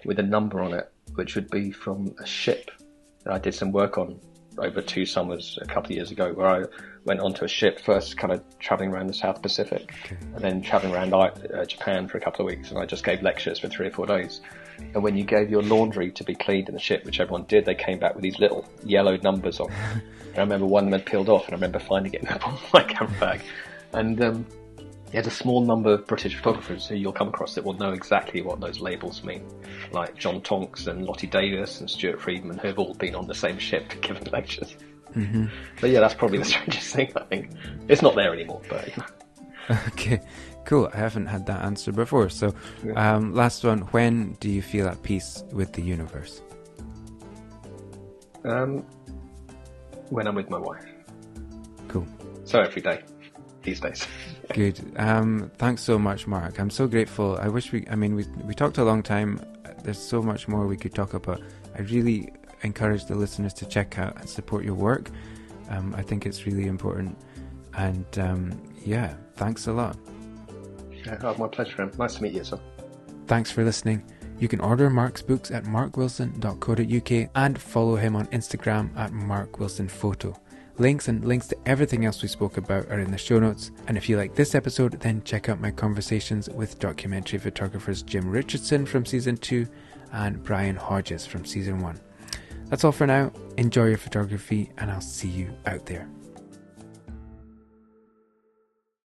with a number on it, which would be from a ship that I did some work on over 2 summers a couple of years ago, where I went onto a ship, first kind of travelling around the South Pacific, and then travelling around Japan for a couple of weeks, and I just gave lectures for 3 or 4 days. And when you gave your laundry to be cleaned in the ship, which everyone did, they came back with these little yellow numbers on. And I remember one of them had peeled off, and I remember finding it in my camera bag. And there's a small number of British photographers who you'll come across that will know exactly what those labels mean, like John Tonks and Lottie Davis and Stuart Friedman, who have all been on the same ship giving lectures. Mm-hmm. But yeah, that's probably the strangest thing, I think. It's not there anymore, but Okay, cool. I haven't had that answer before. So last one, when do you feel at peace with the universe? When I'm with my wife. Cool. So every day. These days. Good. Thanks so much, Mark. I'm so grateful. I wish we talked a long time. There's so much more we could talk about. I really encourage the listeners to check out and support your work. I think it's really important. And yeah, thanks a lot. Yeah, my pleasure. Nice to meet you, sir. Thanks for listening. You can order Mark's books at markwilson.co.uk and follow him on Instagram at markwilsonphoto. Links and links to everything else we spoke about are in the show notes. And if you like this episode, then check out my conversations with documentary photographers Jim Richardson from Season 2 and Brian Hodges from Season 1. That's all for now. Enjoy your photography and I'll see you out there.